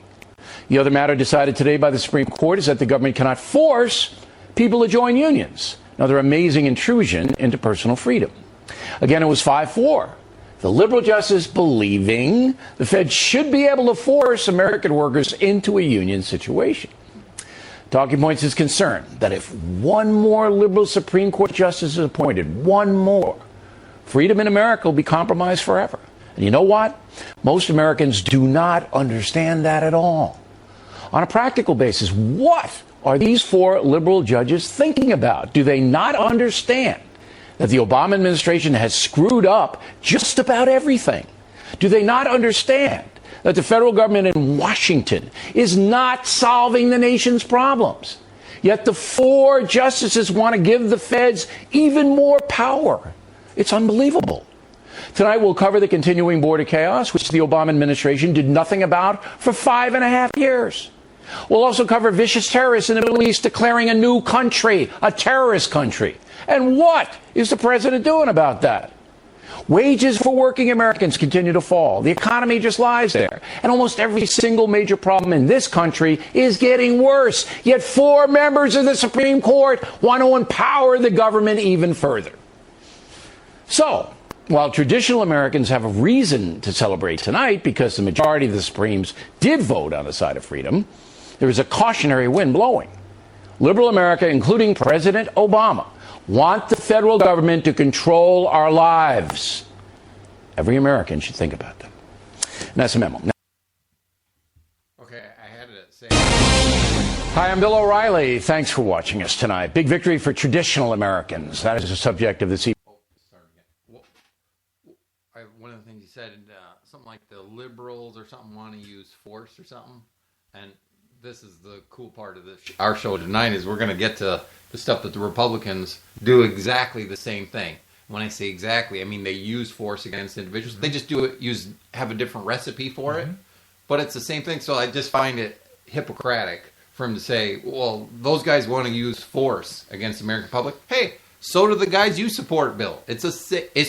The other matter decided today by the Supreme Court is that the government cannot force people to join unions. Another amazing intrusion into personal freedom. Again, it was 5-4. The liberal justice believing the Fed should be able to force American workers into a union situation. Talking Points is concerned that if one more liberal Supreme Court justice is appointed, one more, freedom in America will be compromised forever. And you know what? Most Americans do not understand that at all. On a practical basis, what are these 4 liberal judges thinking about? Do they not understand that the Obama administration has screwed up just about everything? Do they not understand that the federal government in Washington is not solving the nation's problems. Yet the 4 justices want to give the feds even more power. It's unbelievable. Tonight we'll cover the continuing border chaos, which the Obama administration did nothing about for 5.5 years. We'll also cover vicious terrorists in the Middle East declaring a new country, a terrorist country. And what is the president doing about that? Wages for working Americans continue to fall. The economy just lies there. And almost every single major problem in this country is getting worse. Yet 4 members of the Supreme Court want to empower the government even further. So, while traditional Americans have a reason to celebrate tonight because the majority of the Supremes did vote on the side of freedom, there is a cautionary wind blowing. Liberal America, including President Obama, want the federal government to control our lives. Every American should think about that. And that's a memo.
Okay, I had to say.
Hi, I'm Bill O'Reilly. Thanks for watching us tonight. Big victory for traditional Americans. That is the subject of this evening.
One of the things you said, something like the liberals or something want to use force or something. And this is the cool part of our show tonight is we're going to get to the stuff that the Republicans do exactly the same thing. When I say exactly, I mean they use force against individuals. They just have a different recipe for it. But it's the same thing. So I just find it hypocritical for him to say, well, those guys want to use force against the American public. Hey, so do the guys you support, Bill. It's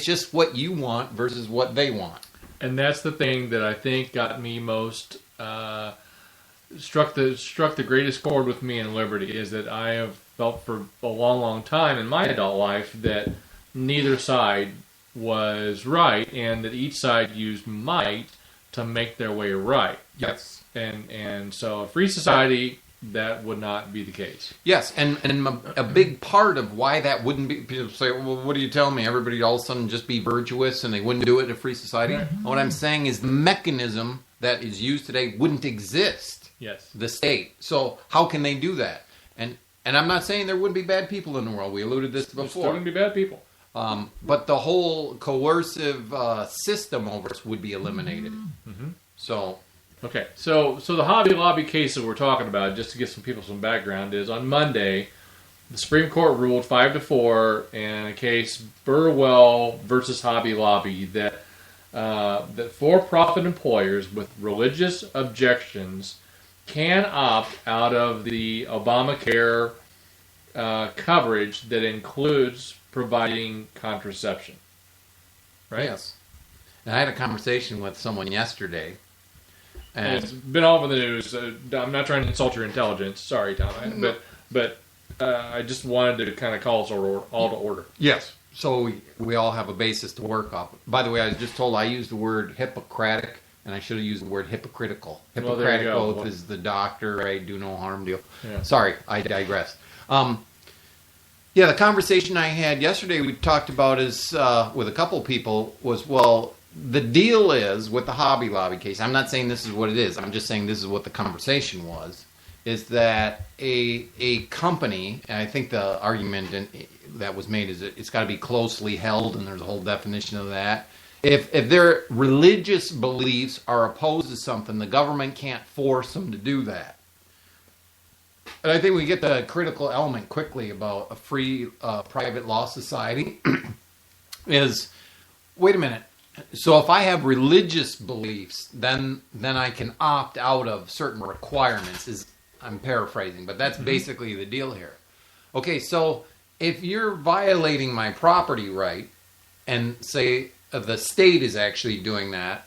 just what you want versus what they want.
And that's the thing that I think got me most struck the greatest chord with me in liberty is that I have felt for a long, long time in my adult life that neither side was right and that each side used might to make their way right.
Yes.
And so a free society, that would not be the case.
Yes, and a big part of why that wouldn't be, people say, well, what are you telling me? Everybody all of a sudden just be virtuous and they wouldn't do it in a free society? Mm-hmm. What I'm saying is the mechanism that is used today wouldn't exist.
Yes.
The state. So how can they do that? And I'm not saying there wouldn't be bad people in the world. We alluded to this before. There
still wouldn't be bad people.
But the whole coercive system over us would be eliminated.
Mm-hmm.
So...
Okay, so the Hobby Lobby case that we're talking about, just to give some people some background, is on Monday, the Supreme Court ruled 5-4 in a case Burwell versus Hobby Lobby that for-profit employers with religious objections can opt out of the Obamacare coverage that includes providing contraception. Right?
Yes. And I had a conversation with someone yesterday.
And it's been all over the news. I'm not trying to insult your intelligence. Sorry, Tom. But I just wanted to kind of call us all to order.
Yes. So we all have a basis to work off. By the way, I was just told I used the word Hippocratic, and I should have used the word hypocritical. Hippocratic oath is the doctor, I do no harm deal. Yeah. Sorry, I digress. The conversation I had yesterday we talked about is with a couple people was, well, the deal is, with the Hobby Lobby case, I'm not saying this is what it is, I'm just saying this is what the conversation was, is that a company, and I think the argument that was made is that it's got to be closely held, and there's a whole definition of that. If their religious beliefs are opposed to something, the government can't force them to do that. And I think we get the critical element quickly about a free private law society is, wait a minute, so if I have religious beliefs, then I can opt out of certain requirements. I'm paraphrasing, but that's basically the deal here. Okay, so if you're violating my property right, and say the state is actually doing that,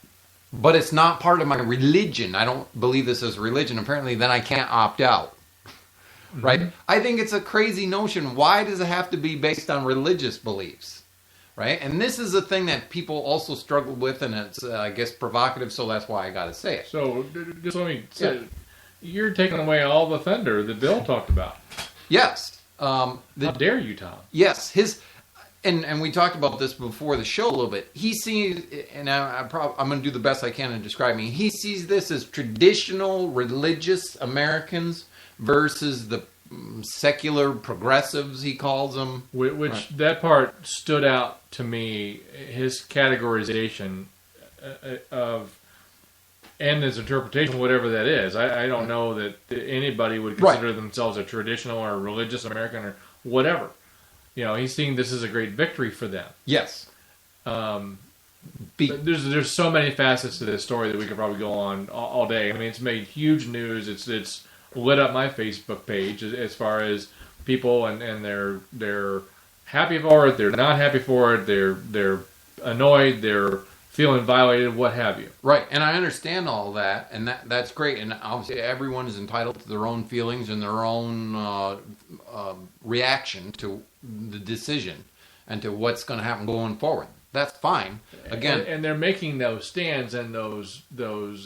but it's not part of my religion, I don't believe this as religion, apparently, then I can't opt out. Right? I think it's a crazy notion. Why does it have to be based on religious beliefs? Right? And this is a thing that people also struggle with, and it's, I guess, provocative, so that's why I got to say it.
So, just let me say, you're taking away all the thunder that Bill talked about.
Yes.
How dare you, Tom?
Yes. And we talked about this before the show a little bit. He sees, and I'm going to do the best I can in describing it. He sees this as traditional religious Americans versus the secular progressives, he calls them.
Which right. That part stood out to me, his categorization of and his interpretation, whatever that is. I don't know that anybody would consider themselves a traditional or religious American or whatever. He's seeing this as a great victory for them.
Yes.
There's so many facets to this story that we could probably go on all day. I mean, it's made huge news. It's lit up my Facebook page as far as people and they're happy for it. They're not happy for it. They're annoyed. They're feeling violated. What have you?
Right, and I understand all that, and that's great. And obviously, everyone is entitled to their own feelings and their own reaction to the decision and to what's going to happen going forward. That's fine. Again,
and they're making those stands and those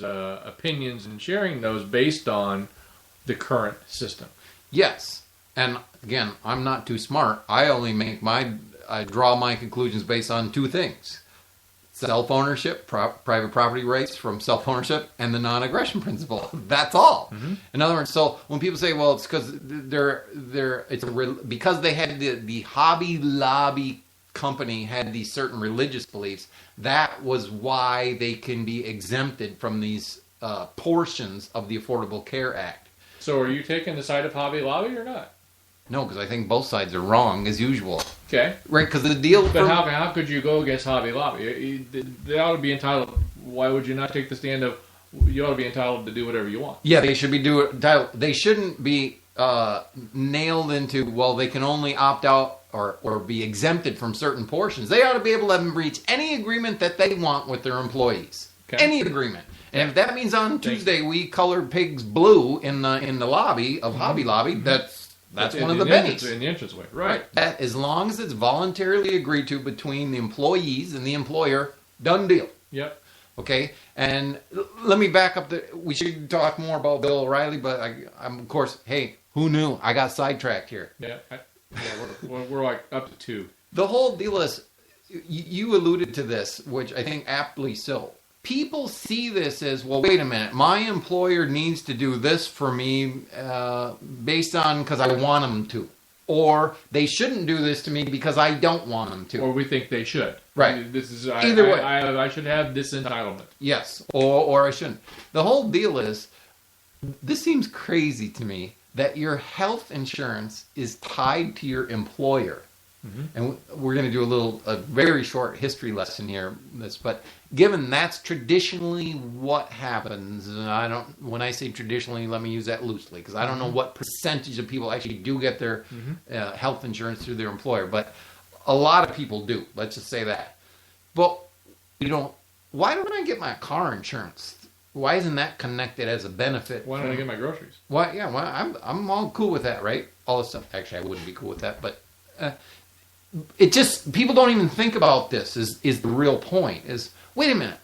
opinions and sharing those based on the current system.
Yes, and again, I'm not too smart. I only I draw my conclusions based on two things: self-ownership, private property rights from self-ownership, and the non-aggression principle. That's all. Mm-hmm. In other words, so when people say, "Well, it's because because they had the Hobby Lobby company had these certain religious beliefs," that was why they can be exempted from these portions of the Affordable Care Act.
So, are you taking the side of Hobby Lobby or not?
No, because I think both sides are wrong as usual.
Okay.
Right, because the deal...
But how could you go against Hobby Lobby? They ought to be entitled... Why would you not take the stand of... You ought to be entitled to do whatever you want.
Yeah, they should be they shouldn't be nailed into, well, they can only opt out or be exempted from certain portions. They ought to be able to reach any agreement that they want with their employees. Okay. Any agreement. And if that means on Tuesday we colored pigs blue in the lobby of Hobby Lobby, that's one of the bennies.
In the entranceway, right.
As long as it's voluntarily agreed to between the employees and the employer, done deal.
Yep.
Okay, and let me back up. We should talk more about Bill O'Reilly, but I'm of course, hey, who knew? I got sidetracked here.
Yeah, we're like up to 2.
The whole deal is, you alluded to this, which I think aptly so. People see this as, well, wait a minute, my employer needs to do this for me based on because I want them to. Or they shouldn't do this to me because I don't want them to.
Or we think they should.
Right.
This is
Either way.
I should have this entitlement.
Yes, or I shouldn't. The whole deal is, this seems crazy to me, that your health insurance is tied to your employer. Mm-hmm. And we're going to do a very short history lesson here. But given that's traditionally what happens, and when I say traditionally, let me use that loosely, because I don't know what percentage of people actually do get their health insurance through their employer, but a lot of people do. Let's just say that. But why don't I get my car insurance? Why isn't that connected as a benefit?
Why don't I get my groceries?
Well, yeah, I'm all cool with that, right? All this stuff. Actually, I wouldn't be cool with that, but it just, people don't even think about this. Is the real point? Is, wait a minute,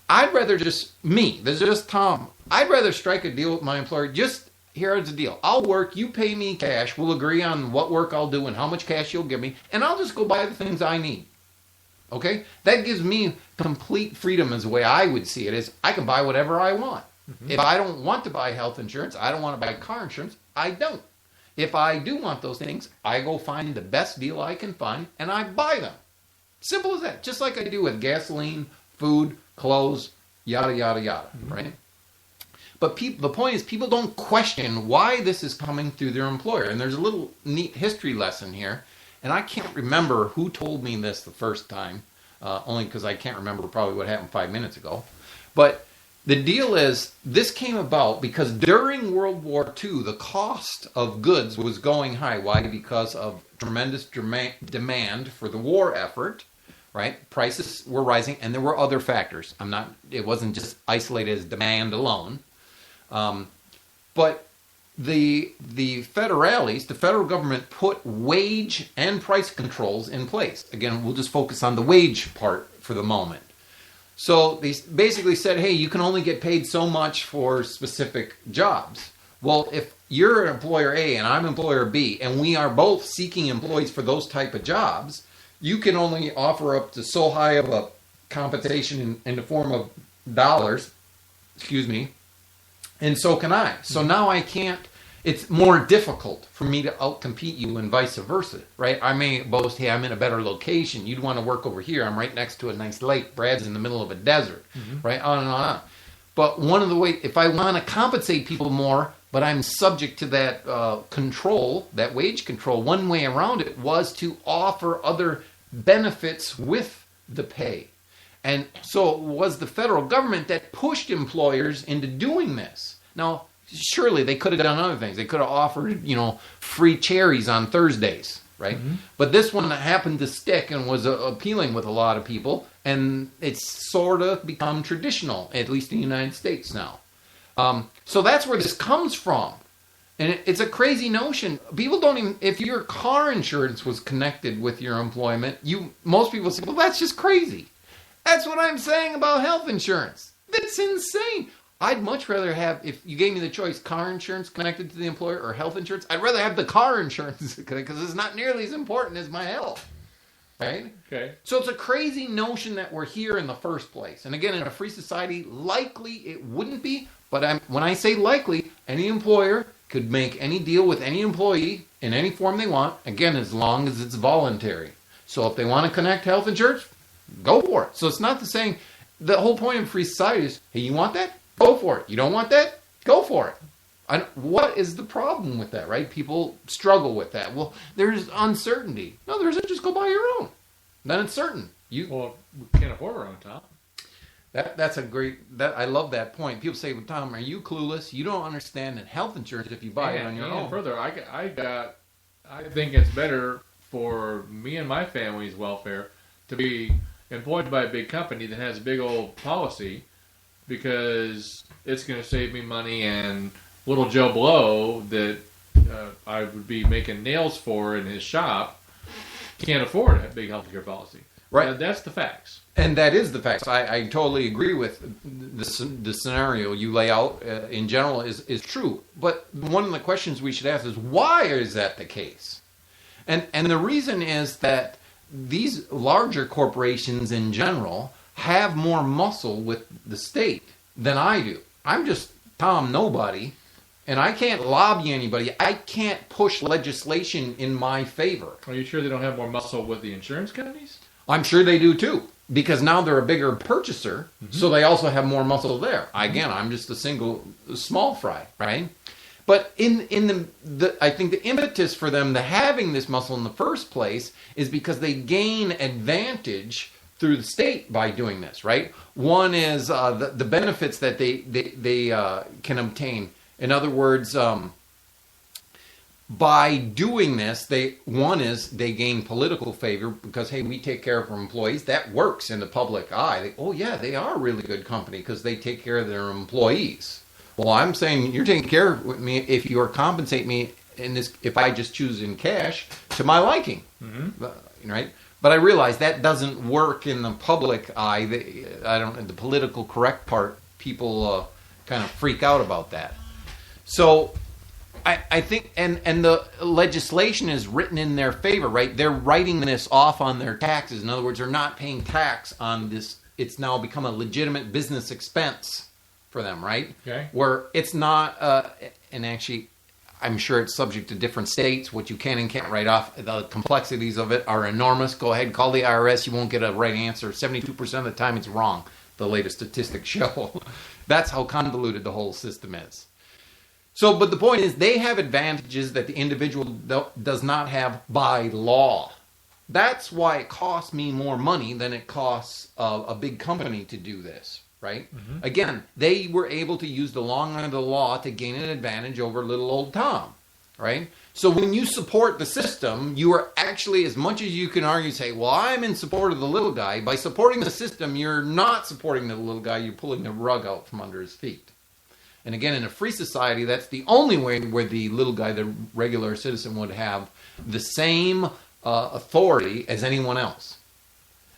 I'd rather this is just Tom. I'd rather strike a deal with my employer. Just here's the deal. I'll work. You pay me cash. We'll agree on what work I'll do and how much cash you'll give me, and I'll just go buy the things I need. Okay? That gives me complete freedom as the way I would see it, is I can buy whatever I want. Mm-hmm. If I don't want to buy health insurance, I don't want to buy car insurance, I don't. If I do want those things, I go find the best deal I can find, and I buy them. Simple as that. Just like I do with gasoline, food, clothes, yada, yada, yada, mm-hmm. right? But the point is, people don't question why this is coming through their employer. And there's a little neat history lesson here. And I can't remember who told me this the first time, only because I can't remember probably what happened 5 minutes ago. But the deal is, this came about because during World War II, the cost of goods was going high. Why? Because of tremendous demand for the war effort, right? Prices were rising, and there were other factors. It wasn't just isolated as demand alone. But the federales, the federal government, put wage and price controls in place. Again, we'll just focus on the wage part for the moment. So they basically said, hey, you can only get paid so much for specific jobs. Well, if you're employer A and I'm employer B, and we are both seeking employees for those type of jobs, you can only offer up to so high of a compensation in the form of dollars, and so can I. So now I can't, it's more difficult for me to outcompete you and vice versa, right? I may boast, hey, I'm in a better location. You'd want to work over here. I'm right next to a nice lake. Brad's in the middle of a desert, mm-hmm. right? On and on and on. But one of the ways, if I want to compensate people more, but I'm subject to that control, that wage control, one way around it was to offer other benefits with the pay. And so it was the federal government that pushed employers into doing this. Now, surely they could have done other things. They could have offered, free cherries on Thursdays, right? Mm-hmm. But this one happened to stick and was appealing with a lot of people, and it's sort of become traditional, at least in the United States now. So that's where this comes from. And it's a crazy notion. People don't even, if your car insurance was connected with your employment, most people say, well, that's just crazy. That's what I'm saying about health insurance. That's insane. I'd much rather have, if you gave me the choice, car insurance connected to the employer or health insurance, I'd rather have the car insurance because it's not nearly as important as my health. Right?
Okay.
So it's a crazy notion that we're here in the first place. And again, in a free society, likely it wouldn't be. But when I say likely, any employer could make any deal with any employee in any form they want, again, as long as it's voluntary. So if they want to connect health insurance, go for it. So it's not the saying, the whole point of free society is, hey, you want that? Go for it. You don't want that? Go for it. What is the problem with that, right? People struggle with that. Well, there's uncertainty. No, there isn't. Just go buy your own. Then it's certain.
Well, we can't afford our own, Tom.
That's a great. I love that point. People say, well, Tom, are you clueless? You don't understand that health insurance if you buy it on your own.
Further, I think it's better for me and my family's welfare to be employed by a big company that has a big old policy, because it's going to save me money, and little Joe Blow that I would be making nails for in his shop can't afford a big healthcare policy.
Right.
That's the facts.
And that is the facts. I totally agree with the scenario you lay out in general is true. But one of the questions we should ask is, why is that the case? And the reason is that these larger corporations in general have more muscle with the state than I do. I'm just Tom Nobody, and I can't lobby anybody. I can't push legislation in my favor.
Are you sure they don't have more muscle with the insurance companies?
I'm sure they do too, because now they're a bigger purchaser, so they also have more muscle there. Again, I'm just a small fry, right? But in the I think the impetus for them to having this muscle in the first place is because they gain advantage through the state by doing this, right? One is the benefits that they can obtain. In other words, by doing this, they gain political favor because, hey, we take care of our employees. That works in the public eye. They are a really good company because they take care of their employees. Well, I'm saying you're taking care of me if you compensate me in this, if I just choose in cash to my liking, right? But I realize that doesn't work in the public eye. The political correct part, people kind of freak out about that. So I think, and the legislation is written in their favor, right? They're writing this off on their taxes. In other words, they're not paying tax on this. It's now become a legitimate business expense for them, right?
Okay.
Where it's not, and actually, I'm sure it's subject to different states, what you can and can't write off. The complexities of it are enormous. Go ahead, call the IRS. You won't get a right answer. 72% of the time it's wrong, the latest statistics show. That's how convoluted the whole system is. So, but the point is, they have advantages that the individual does not have by law. That's why it costs me more money than it costs a big company to do this, right? Mm-hmm. Again, they were able to use the long arm of the law to gain an advantage over little old Tom, right? So when you support the system, you are actually, as much as you can argue, say, well, I'm in support of the little guy. By supporting the system, you're not supporting the little guy. You're pulling the rug out from under his feet. And again, in a free society, that's the only way where the little guy, the regular citizen, would have the same authority as anyone else.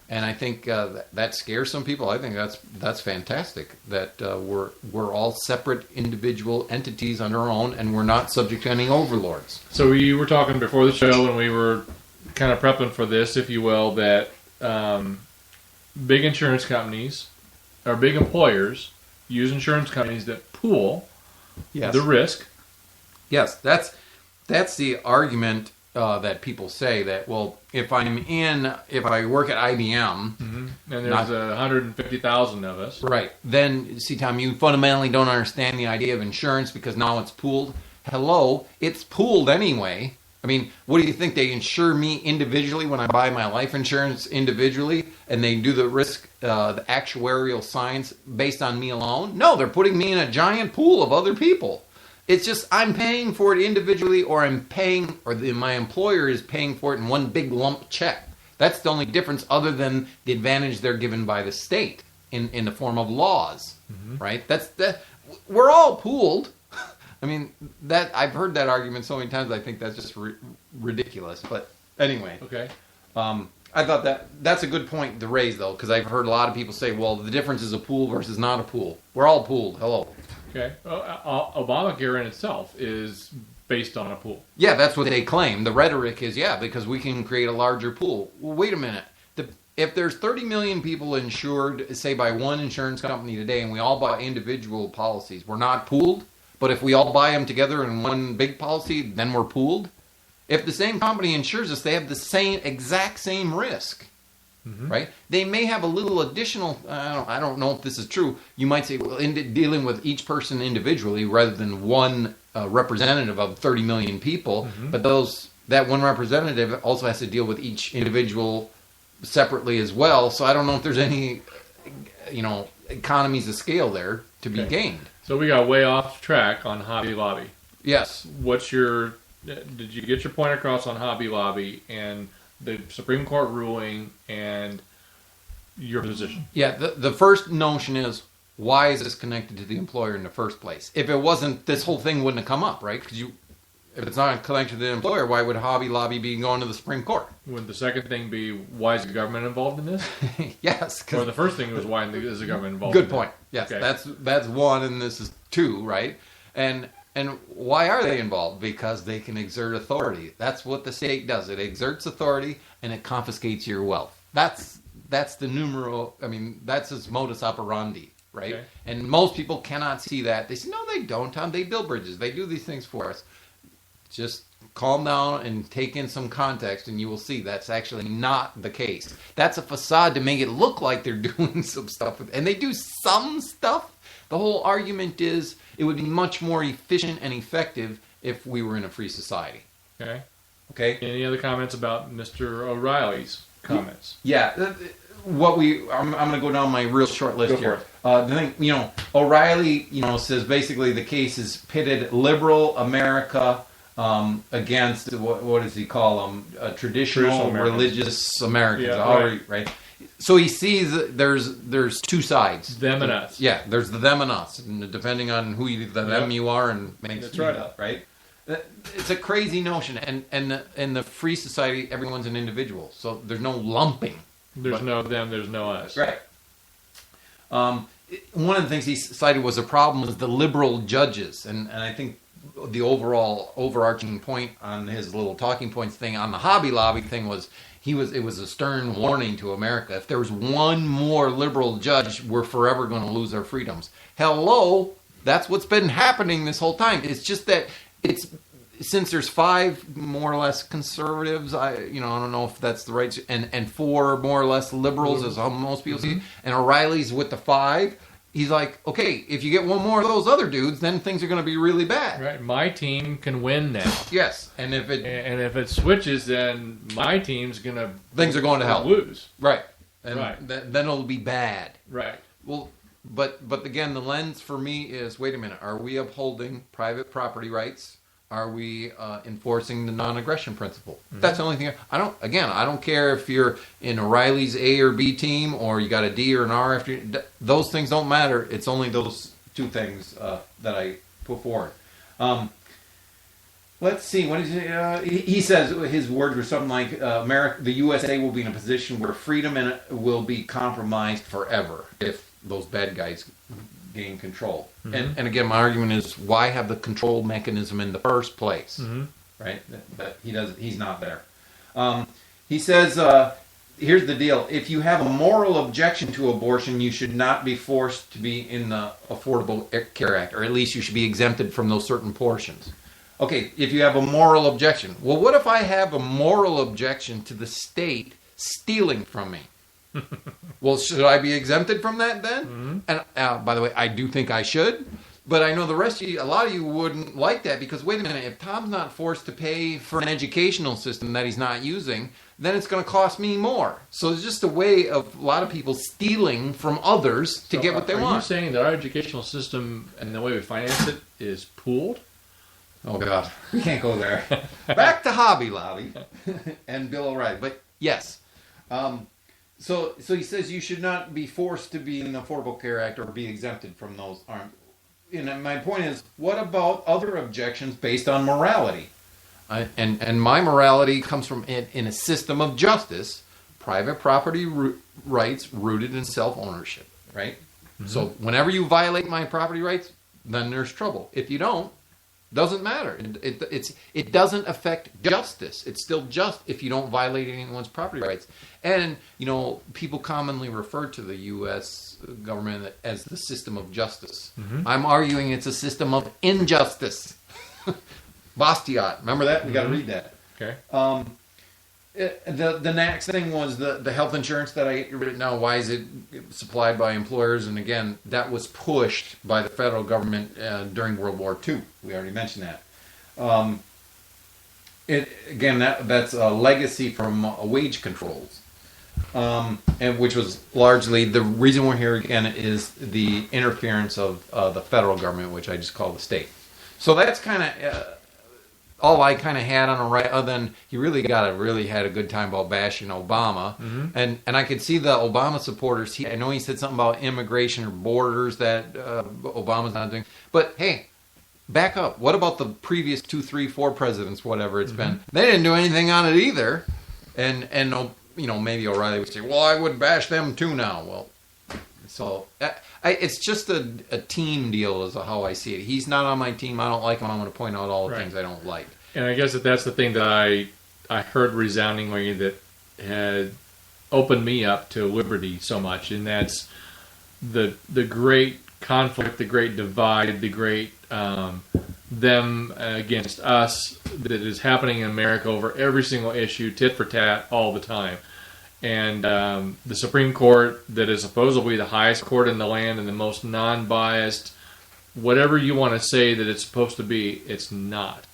And I think that scares some people. I think that's fantastic, that we're all separate individual entities on our own, and we're not subject to any overlords.
So we were talking before the show, and we were kind of prepping for this, if you will, that big insurance companies or big employers use insurance companies that pool the risk.
Yes, that's the argument that people say that, well, if I work at IBM,
and there's 150,000 of us,
right? Then, see, Tom, you fundamentally don't understand the idea of insurance because now it's pooled. Hello, it's pooled anyway. I mean, what do you think? They insure me individually when I buy my life insurance individually, and they do the risk, the actuarial science based on me alone? No, they're putting me in a giant pool of other people. It's just I'm paying for it individually, or my employer is paying for it in one big lump check. That's the only difference, other than the advantage they're given by the state in the form of laws, right? We're all pooled. I mean, I've heard that argument so many times. I think that's just ridiculous. But anyway,
okay.
I thought that's a good point to raise, though, because I've heard a lot of people say, well, the difference is a pool versus not a pool. We're all pooled. Hello.
Okay. Obamacare in itself is based on a pool.
Yeah, that's what they claim. The rhetoric is, because we can create a larger pool. Well, wait a minute. If there's 30 million people insured, say, by one insurance company today, and we all buy individual policies, we're not pooled? But if we all buy them together in one big policy, then we're pooled? If the same company insures us, they have the exact same risk. Right? They may have a little additional, I don't know if this is true. You might say, well, in dealing with each person individually rather than one representative of 30 million people, but that one representative also has to deal with each individual separately as well. So I don't know if there's any, economies of scale there to be gained.
So we got way off track on Hobby Lobby.
Yes.
Did you get your point across on Hobby Lobby and the Supreme Court ruling and your position?
Yeah, the first notion is, why is this connected to the employer in the first place? If it wasn't, this whole thing wouldn't have come up, right? Because if it's not connected to the employer, why would Hobby Lobby be going to the Supreme Court?
Would the second thing be, why is the government involved in this?
Yes.
Or the first thing was, why is the government involved
Good
in
point.
this?
Yes,
Okay.
that's one, and this is two, right? And why are they involved? Because they can exert authority. That's what the state does. It exerts authority, and it confiscates your wealth. That's that's its modus operandi, right?
Okay.
And most people cannot see that. They say, no, they don't, Tom. They build bridges. They do these things for us. Just calm down and take in some context, and you will see that's actually not the case. That's a facade to make it look like they're doing some stuff. And they do some stuff. The whole argument is it would be much more efficient and effective if we were in a free society. Okay. Any
other comments about Mr. O'Reilly's comments?
Yeah. I'm going to go down my real short list here.
For it.
The thing, O'Reilly, says basically the case is pitted liberal America against what does he call them? Traditional religious Americans.
Yeah,
right. So he sees that there's two sides.
Them and us.
Yeah, there's the them and us, and depending on who them you are, and makes
that's
you
right.
up, right? It's a crazy notion, and in the free society, everyone's an individual, so there's no lumping.
There's no them, there's no us.
Right. One of the things he cited was a problem was the liberal judges, and I think the overarching point on his little talking points thing on the Hobby Lobby thing was it was a stern warning to America. If there was one more liberal judge, we're forever going to lose our freedoms. Hello, that's what's been happening this whole time. It's just that since there's 5 more or less conservatives, I don't know if that's the right, and 4 more or less liberals, as most people see, and O'Reilly's with the 5. He's like, okay, if you get one more of those other dudes, then things are going to be really bad.
Right, my team can win now.
Yes, and if
it switches, then my team's
things are going to hell.
Lose.
Right, and then it'll be bad.
Right.
Well, but again, the lens for me is: wait a minute, are we upholding private property rights? Are we enforcing the non-aggression principle? That's the only thing. I don't care if you're in O'Reilly's A or B team, or you got a D or an R after. Those things don't matter. It's only those two things that I put forward. Let's see. What is it? He says his words were something like, "America, the USA will be in a position where freedom will be compromised forever if those bad guys gain control." And again, my argument is, why have the control mechanism in the first place? Right? That he's not there. He says, here's the deal: if you have a moral objection to abortion, you should not be forced to be in the Affordable Care Act, or at least you should be exempted from those certain portions. okay, if you have a moral objection. Well, what if I have a moral objection to the state stealing from me? Well, should I be exempted from that then? And by the way, I do think I should. But I know the rest of you, a lot of you wouldn't like that because, wait a minute, if Tom's not forced to pay for an educational system that he's not using, then it's going to cost me more. So it's just a way of a lot of people stealing from others to get what they want.
Are you saying that our educational system and the way we finance it is pooled?
Oh, God. We can't go there. Back to Hobby Lobby and Bill O'Reilly. But, yes. So he says you should not be forced to be in the Affordable Care Act or be exempted from those. And my point is, what about other objections based on morality? And my morality comes from in a system of justice, private property rights rooted in self-ownership, right? Mm-hmm. So whenever you violate my property rights, then there's trouble. If you don't, doesn't matter. It doesn't affect justice. It's still just if you don't violate anyone's property rights. And, people commonly refer to the U.S. government as the system of justice. Mm-hmm. I'm arguing it's a system of injustice. Bastiat. Remember that? We got to read that.
Okay.
The next thing was the health insurance that I read now. Why is it supplied by employers? And again, that was pushed by the federal government during World War II. We already mentioned that. That's a legacy from wage controls, and which was largely the reason we're here again is the interference of the federal government, which I just call the state. So that's kind of all I kind of had on a right, other than he really had a good time about bashing Obama. Mm-hmm. And I could see the Obama supporters. I know he said something about immigration or borders that Obama's not doing. But hey, back up. What about the previous 2, 3, 4 presidents, whatever it's been? They didn't do anything on it either. And maybe O'Reilly would say, well, I would bash them too now. Well, so it's just a team deal is how I see it. He's not on my team. I don't like him. I'm going to point out all the things I don't like.
And I guess that's the thing that I heard resoundingly that had opened me up to liberty so much, and that's the great conflict, the great divide, the great them against us that is happening in America over every single issue, tit for tat, all the time. And the Supreme Court, that is supposedly the highest court in the land and the most non-biased, whatever you want to say that it's supposed to be, it's not.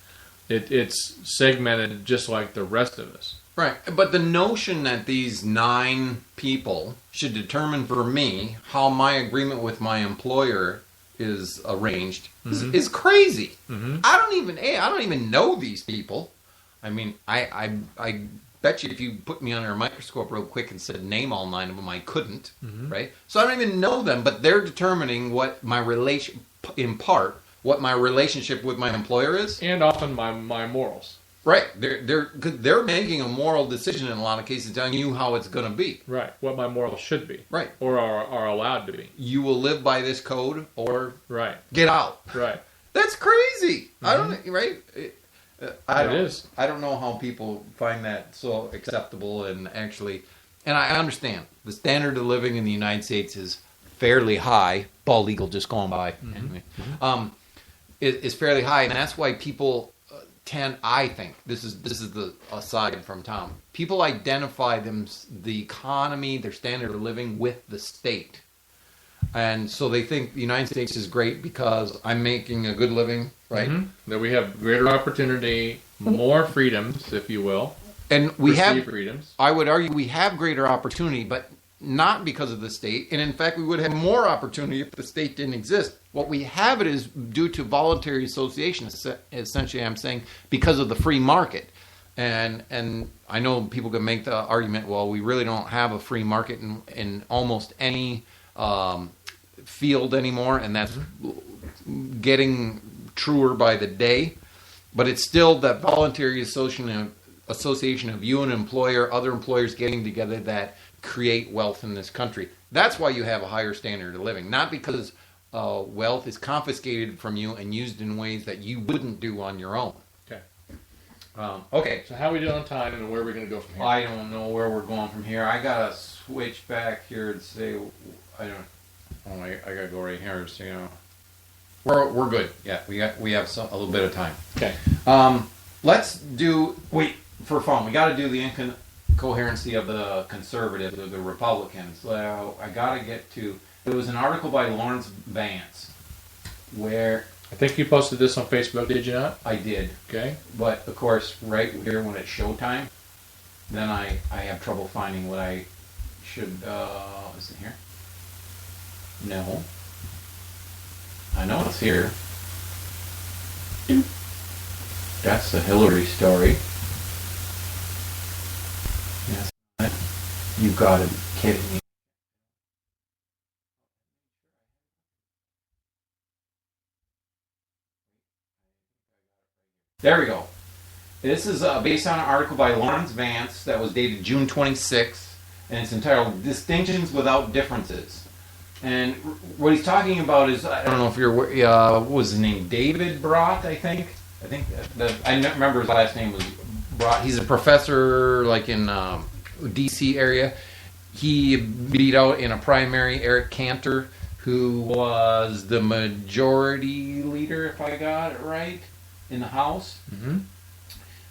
It's segmented just like the rest of us.
Right. But the notion that these 9 people should determine for me how my agreement with my employer is arranged is crazy. Mm-hmm. I don't even know these people. I mean, I bet you if you put me under a microscope real quick and said name all 9 of them, I couldn't, right? So I don't even know them, but they're determining what my what my relationship with my employer is,
and often my morals.
Right, they're making a moral decision in a lot of cases, telling you how it's going to be.
Right, what my morals should be.
Right,
or are allowed to be.
You will live by this code, or get out.
Right,
that's crazy. I don't right. I don't know how people find that so acceptable and actually, and I understand the standard of living in the United States is fairly high. Bald eagle just going by. Anyway, is fairly high, and that's why people tend. I think this is the aside from Tom. People identify the economy, their standard of living with the state, and so they think the United States is great because I'm making a good living. Right,
that we have greater opportunity, more freedoms, if you will,
and we have
freedoms.
I would argue we have greater opportunity, but not because of the state. And in fact, we would have more opportunity if the state didn't exist. What we have it is due to voluntary association. Essentially, I'm saying because of the free market. And I know people can make the argument, well, we really don't have a free market in almost any field anymore, and that's getting truer by the day, but it's still that voluntary association of you and an employer, other employers getting together that create wealth in this country. That's why you have a higher standard of living, not because wealth is confiscated from you and used in ways that you wouldn't do on your own.
Okay.
Okay.
So how are we doing on time, and where are we going to go from here?
I don't know where we're going from here. I gotta switch back here and say, I gotta go right here. So, We're good. Yeah, we have a little bit of time.
Okay.
Let's do for fun. We got to do the incoherency of the conservatives or the Republicans. Well, I got to get to. There was an article by Lawrence Vance where
I think you posted this on Facebook, did you not?
I did.
Okay.
But of course, right here when it's showtime, then I have trouble finding what I should. Is it here? No. I know it's here. That's the Hillary story. Yes. You gotta be kidding me. There we go. This is based on an article by Lawrence Vance that was dated June 26th, and it's entitled "Distinctions Without Differences." And what he's talking about is, I don't know if you're, what was his name? David Brott, I think. I remember his last name was Brott. He's a professor, like in D.C. area. He beat out in a primary Eric Cantor, who was the majority leader, if I got it right, in the House.
Mm-hmm.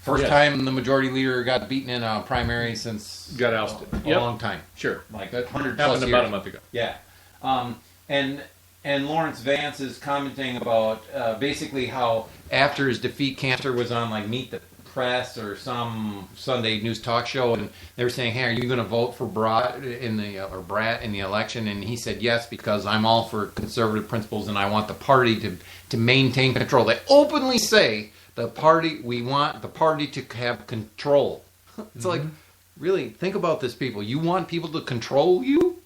First time the majority leader got beaten in a primary since
got ousted.
A long time.
Sure.
Like 100 plus
Happened
years.
about a month ago.
Yeah. And Lawrence Vance is commenting about basically how after his defeat, Cantor was on like Meet the Press or some Sunday news talk show, and they were saying, "Hey, are you going to vote for Brat in the election?" And he said, "Yes, because I'm all for conservative principles, and I want the party to maintain control." They openly say we want the party to have control. It's like, really, think about this, people. You want people to control you?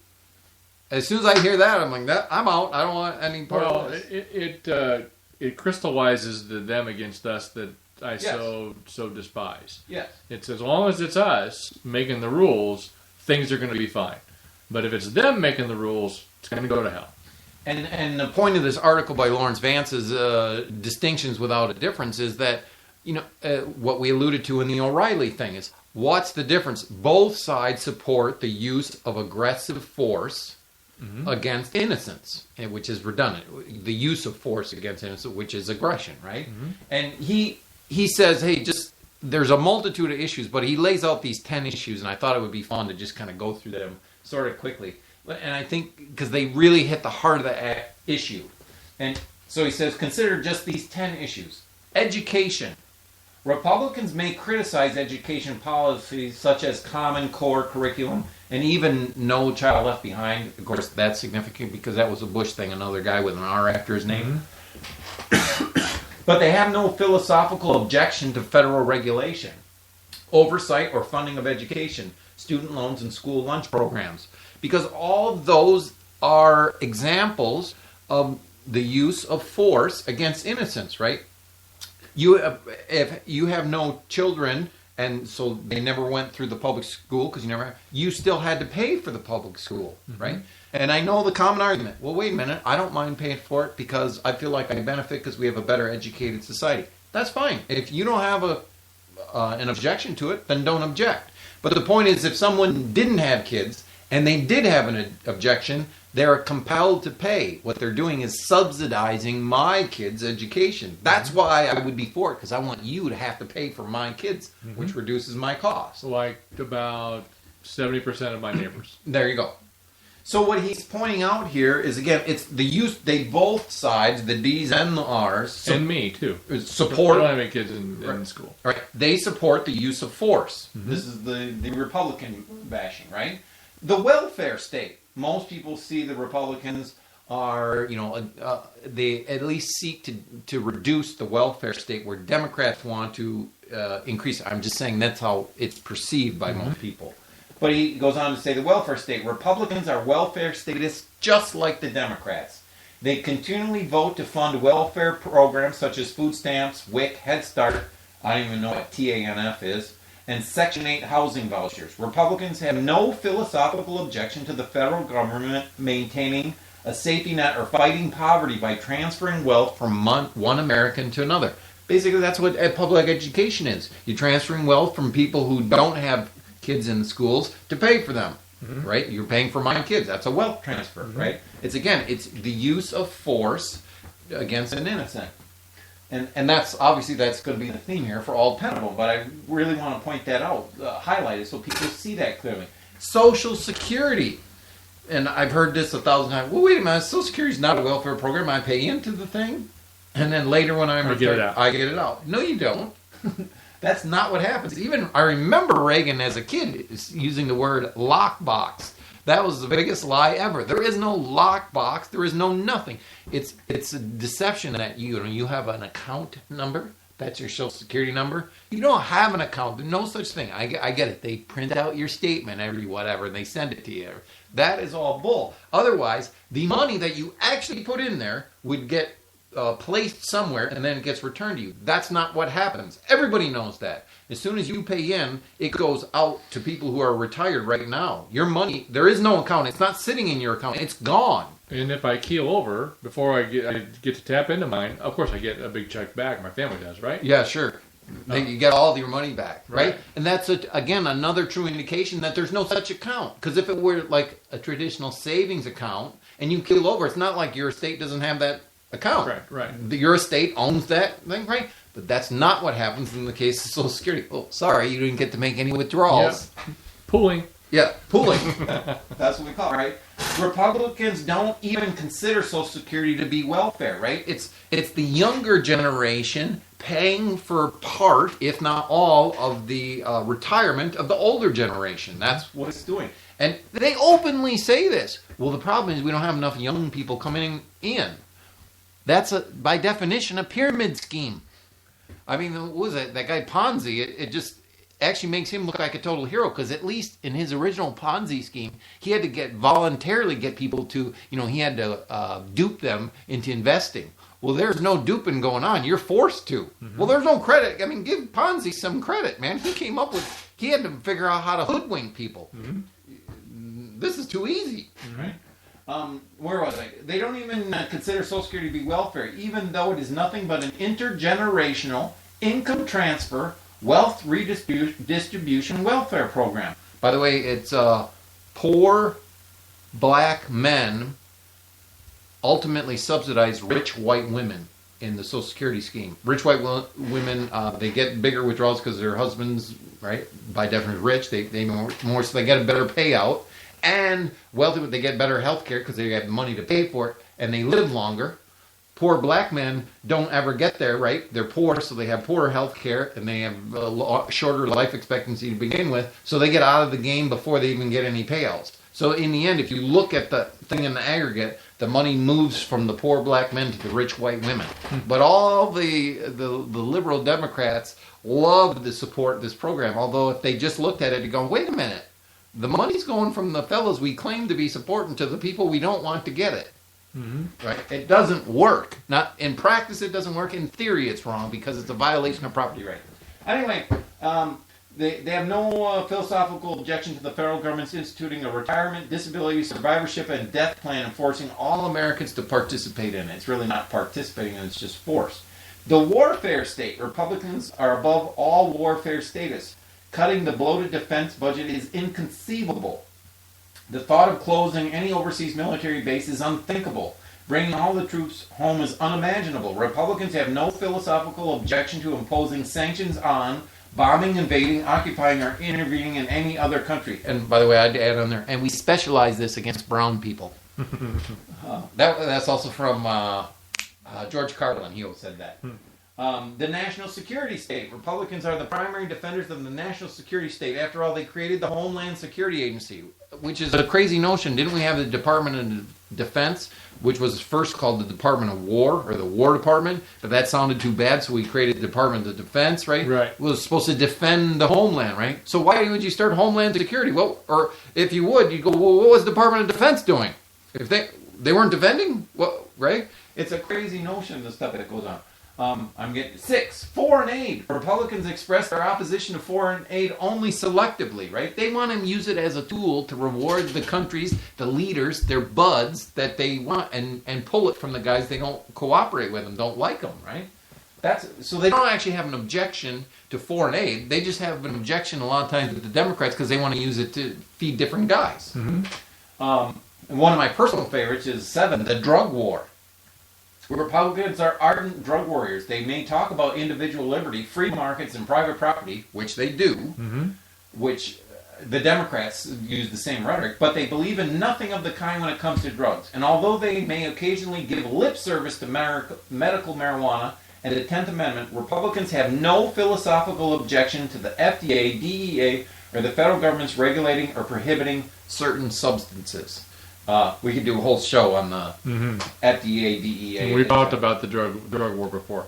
As soon as I hear that, I'm like, I'm out. I don't want any part of this.
It crystallizes the them against us that I so despise.
Yes.
It's as long as it's us making the rules, things are going to be fine. But if it's them making the rules, it's going to go to hell.
And the point of this article by Lawrence Vance is distinctions without a difference is that, what we alluded to in the O'Reilly thing is, what's the difference? Both sides support the use of aggressive force against innocence, which is redundant. The use of force against innocence, which is aggression, right? Mm-hmm. And he says, hey, there's a multitude of issues, but he lays out these 10 issues, and I thought it would be fun to just kind of go through them sort of quickly. And I think because they really hit the heart of the issue. And so he says, consider just these 10 issues. Education. Republicans may criticize education policies such as Common Core curriculum and even No Child Left Behind. Of course, that's significant because that was a Bush thing, another guy with an R after his name. But they have no philosophical objection to federal regulation, oversight, or funding of education, student loans, and school lunch programs. Because all those are examples of the use of force against innocence, right? If you have no children, and so they never went through the public school because you still had to pay for the public school, right? And I know the common argument, well, wait a minute, I don't mind paying for it because I feel like I benefit because we have a better educated society. That's fine. If you don't have an objection to it, then don't object. But the point is, if someone didn't have kids and they did have an objection, they're compelled to pay. What they're doing is subsidizing my kids' education. That's why I would be for it, because I want you to have to pay for my kids, which reduces my cost.
Like about 70% of my neighbors.
There you go. So what he's pointing out here is, again, it's the use, both sides, the D's and the R's.
And me, too.
Support.
I don't have any kids in school.
Right. They support the use of force. This is the Republican bashing, right? The welfare state. Most people see the Republicans are, they at least seek to reduce the welfare state, where Democrats want to increase it. I'm just saying that's how it's perceived by most people. But he goes on to say the welfare state. Republicans are welfare statists just like the Democrats. They continually vote to fund welfare programs such as food stamps, WIC, Head Start, I don't even know what TANF is, and Section 8 housing vouchers. Republicans have no philosophical objection to the federal government maintaining a safety net or fighting poverty by transferring wealth from one American to another. Basically, that's what public education is. You're transferring wealth from people who don't have kids in the schools to pay for them, right? You're paying for my kids. That's a wealth transfer, right? It's the use of force against an innocent. And that's obviously that's going to be the theme here for all 10 of them. But I really want to point that out, highlight it so people see that clearly. Social Security. And I've heard this 1,000 times. Well, wait a minute. Social Security is not a welfare program. I pay into the thing. And then later when I'm retired, I get it out. No, you don't. That's not what happens. Even I remember Reagan as a kid using the word lockbox. That was the biggest lie ever. There is no lockbox. There is no nothing. It's a deception that you have an account number. That's your Social Security number. You don't have an account. There's no such thing. I get it. They print out your statement every whatever and they send it to you. That is all bull. Otherwise, the money that you actually put in there would get placed somewhere and then it gets returned to you. That's not what happens. Everybody knows that. As soon as you pay in, it goes out to people who are retired right now. Your money, there is no account. It's not sitting in your account. It's gone.
And if I keel over before I get to tap into mine, of course I get a big check back. My family does, right?
Yeah, sure. Then you get all your money back, right? And that's, again, another true indication that there's no such account. Because if it were like a traditional savings account and you keel over, it's not like your estate doesn't have that account.
Right.
Your estate owns that thing, right? But that's not what happens in the case of Social Security. Oh, sorry, you didn't get to make any withdrawals.
Yeah. Pooling.
Yeah, pooling. That's what we call it, right? Republicans don't even consider Social Security to be welfare, right? It's the younger generation paying for part, if not all, of the retirement of the older generation. That's what it's doing. And they openly say this. Well, the problem is we don't have enough young people coming in. That's, by definition, a pyramid scheme. I mean, what was it? That guy Ponzi, it just actually makes him look like a total hero because at least in his original Ponzi scheme, he had to voluntarily get people to, he had to dupe them into investing. Well, there's no duping going on. You're forced to. Mm-hmm. Well, there's no credit. I mean, give Ponzi some credit, man. He had to figure out how to hoodwink people. Mm-hmm. This is too easy.
Right.
Where was I? They don't even consider Social Security to be welfare, even though it is nothing but an intergenerational income transfer, wealth redistribution welfare program. By the way, it's poor black men ultimately subsidize rich white women in the Social Security scheme. Rich white women, they get bigger withdrawals because their husbands, right, by definition, rich. They more, so they get a better payout. And wealthy, they get better health care because they have money to pay for it, and they live longer. Poor black men don't ever get there, right? They're poor, so they have poorer health care, and they have a shorter life expectancy to begin with, so they get out of the game before they even get any payouts. So in the end, if you look at the thing in the aggregate, the money moves from the poor black men to the rich white women. But all the liberal Democrats love to support this program, although if they just looked at it and go, wait a minute, the money's going from the fellows we claim to be supporting to the people we don't want to get it. Mm-hmm. Right? It doesn't work. Not in practice, it doesn't work. In theory, it's wrong because it's a violation of property rights. Anyway, they have no philosophical objection to the federal government's instituting a retirement, disability, survivorship, and death plan enforcing all Americans to participate in it. It's really not participating, it's just forced. The warfare state. Republicans are above all warfare status. Cutting the bloated defense budget is inconceivable. The thought of closing any overseas military base is unthinkable. Bringing all the troops home is unimaginable. Republicans have no philosophical objection to imposing sanctions on, bombing, invading, occupying, or intervening in any other country. And by the way, I'd add on there, and we specialize this against brown people. That's also from George Carlin. He said that. The national security state. Republicans are the primary defenders of the national security state. After all, they created the Homeland Security Agency, which is a crazy notion. Didn't we have the Department of Defense, which was first called the Department of War, or the War Department, but that sounded too bad, so we created the Department of Defense, right? Right. It was supposed to defend the homeland, right? So why would you start Homeland Security? Well, or if you would, you'd go, well, what was the Department of Defense doing? If they weren't defending, well, right? It's a crazy notion, the stuff that goes on. I'm getting 6. Foreign aid. Republicans express their opposition to foreign aid only selectively, right? They want to use it as a tool to reward the countries, the leaders, their buds that they want, and pull it from the guys they don't cooperate with and don't like them, right? So they don't actually have an objection to foreign aid. They just have an objection a lot of times with the Democrats because they want to use it to feed different guys. Mm-hmm. And one of my personal favorites is 7, the drug war. Republicans are ardent drug warriors. They may talk about individual liberty, free markets, and private property, which they do, which the Democrats use the same rhetoric, but they believe in nothing of the kind when it comes to drugs. And although they may occasionally give lip service to medical marijuana and the 10th Amendment, Republicans have no philosophical objection to the FDA, DEA, or the federal government's regulating or prohibiting certain substances. We could do a whole show on the FDA, DEA.
We talked about the drug war before.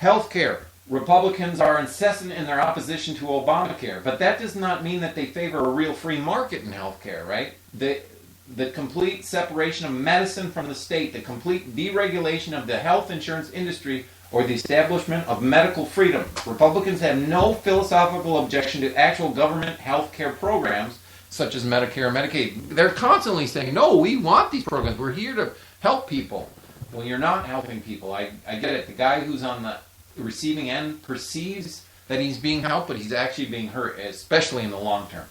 Healthcare. Republicans are incessant in their opposition to Obamacare, but that does not mean that they favor a real free market in healthcare, right? The complete separation of medicine from the state, the complete deregulation of the health insurance industry, or the establishment of medical freedom. Republicans have no philosophical objection to actual government healthcare programs, such as Medicare and Medicaid. They're constantly saying, no, we want these programs. We're here to help people. Well, you're not helping people. I get it. The guy who's on the receiving end perceives that he's being helped, but he's actually being hurt, especially in the long term.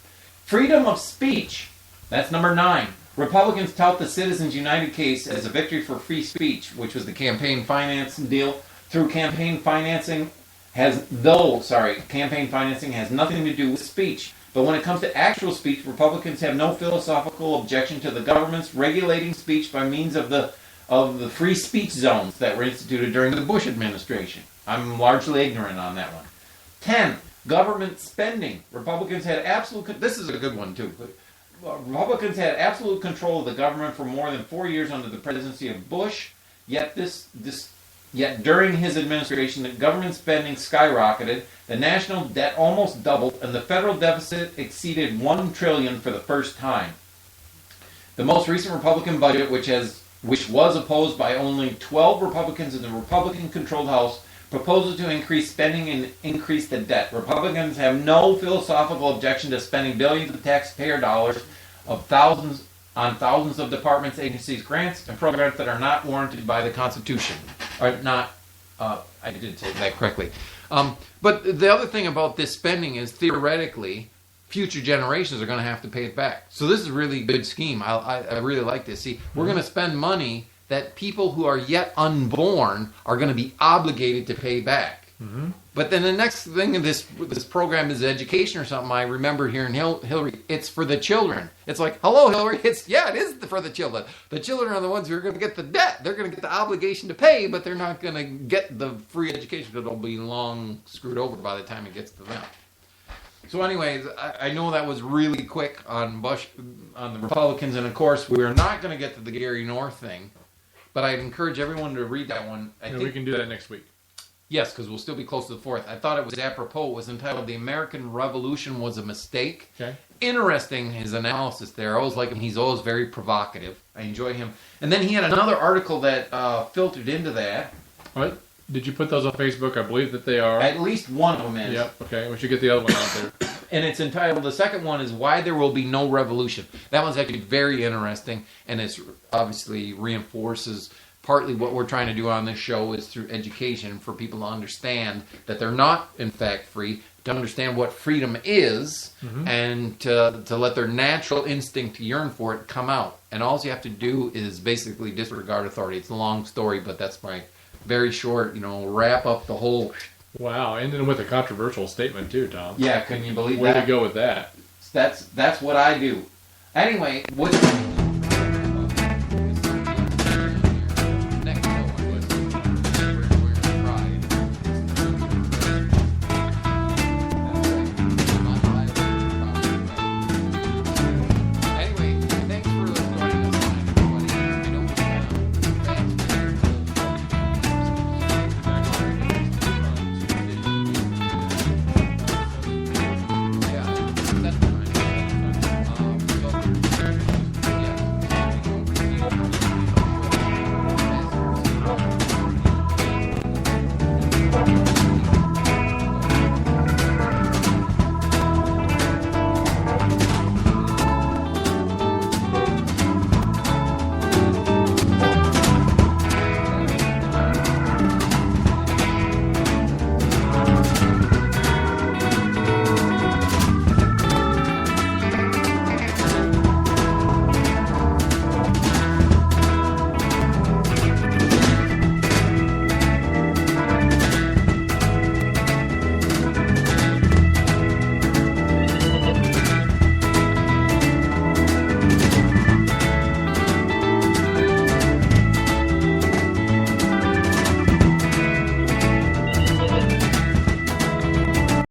Freedom of speech. That's number 9. Republicans tout the Citizens United case as a victory for free speech, which was the campaign finance deal. Campaign financing has nothing to do with speech. But when it comes to actual speech, Republicans have no philosophical objection to the government's regulating speech by means of the free speech zones that were instituted during the Bush administration. I'm largely ignorant on that one. 10. Government spending. Republicans had this is a good one too. Republicans had absolute control of the government for more than 4 years under the presidency of Bush, yet during his administration, the government spending skyrocketed, the national debt almost doubled, and the federal deficit exceeded $1 trillion for the first time. The most recent Republican budget, which was opposed by only 12 Republicans in the Republican-controlled House, proposes to increase spending and increase the debt. Republicans have no philosophical objection to spending billions of taxpayer dollars on thousands of departments, agencies, grants, and programs that are not warranted by the Constitution. Or not, I didn't say that correctly. But the other thing about this spending is, theoretically, future generations are going to have to pay it back. So this is a really good scheme. I really like this. See, we're going to spend money that people who are yet unborn are going to be obligated to pay back. But then the next thing in this program is education or something. I remember hearing Hillary, it's for the children. It's like, hello, Hillary. It is for the children. The children are the ones who are going to get the debt. They're going to get the obligation to pay, but they're not going to get the free education. It'll be long screwed over by the time it gets to them. So anyways, I know that was really quick on Bush, on the Republicans, and of course, we're not going to get to the Gary North thing, but I'd encourage everyone to read that one. I think
we can do that next week.
Yes, because we'll still be close to the 4th. I thought it was apropos. It was entitled "The American Revolution Was a Mistake."
Okay.
Interesting, his analysis there. I always like him. He's always very provocative. I enjoy him. And then he had another article that filtered into that.
What? Did you put those on Facebook? I believe that they are.
At least one of them is.
Yep, okay. We should get the other one out there.
And it's entitled, the second one is "Why There Will Be No Revolution." That one's actually very interesting, and it obviously reinforces partly what we're trying to do on this show is through education for people to understand that they're not, in fact, free, to understand what freedom is, and to let their natural instinct to yearn for it come out. And all you have to do is basically disregard authority. It's a long story, but that's my very short, wrap up the whole...
Wow, ending with a controversial statement too, Tom.
Yeah, can you believe
Way
that?
to go with that.
That's what I do. Anyway,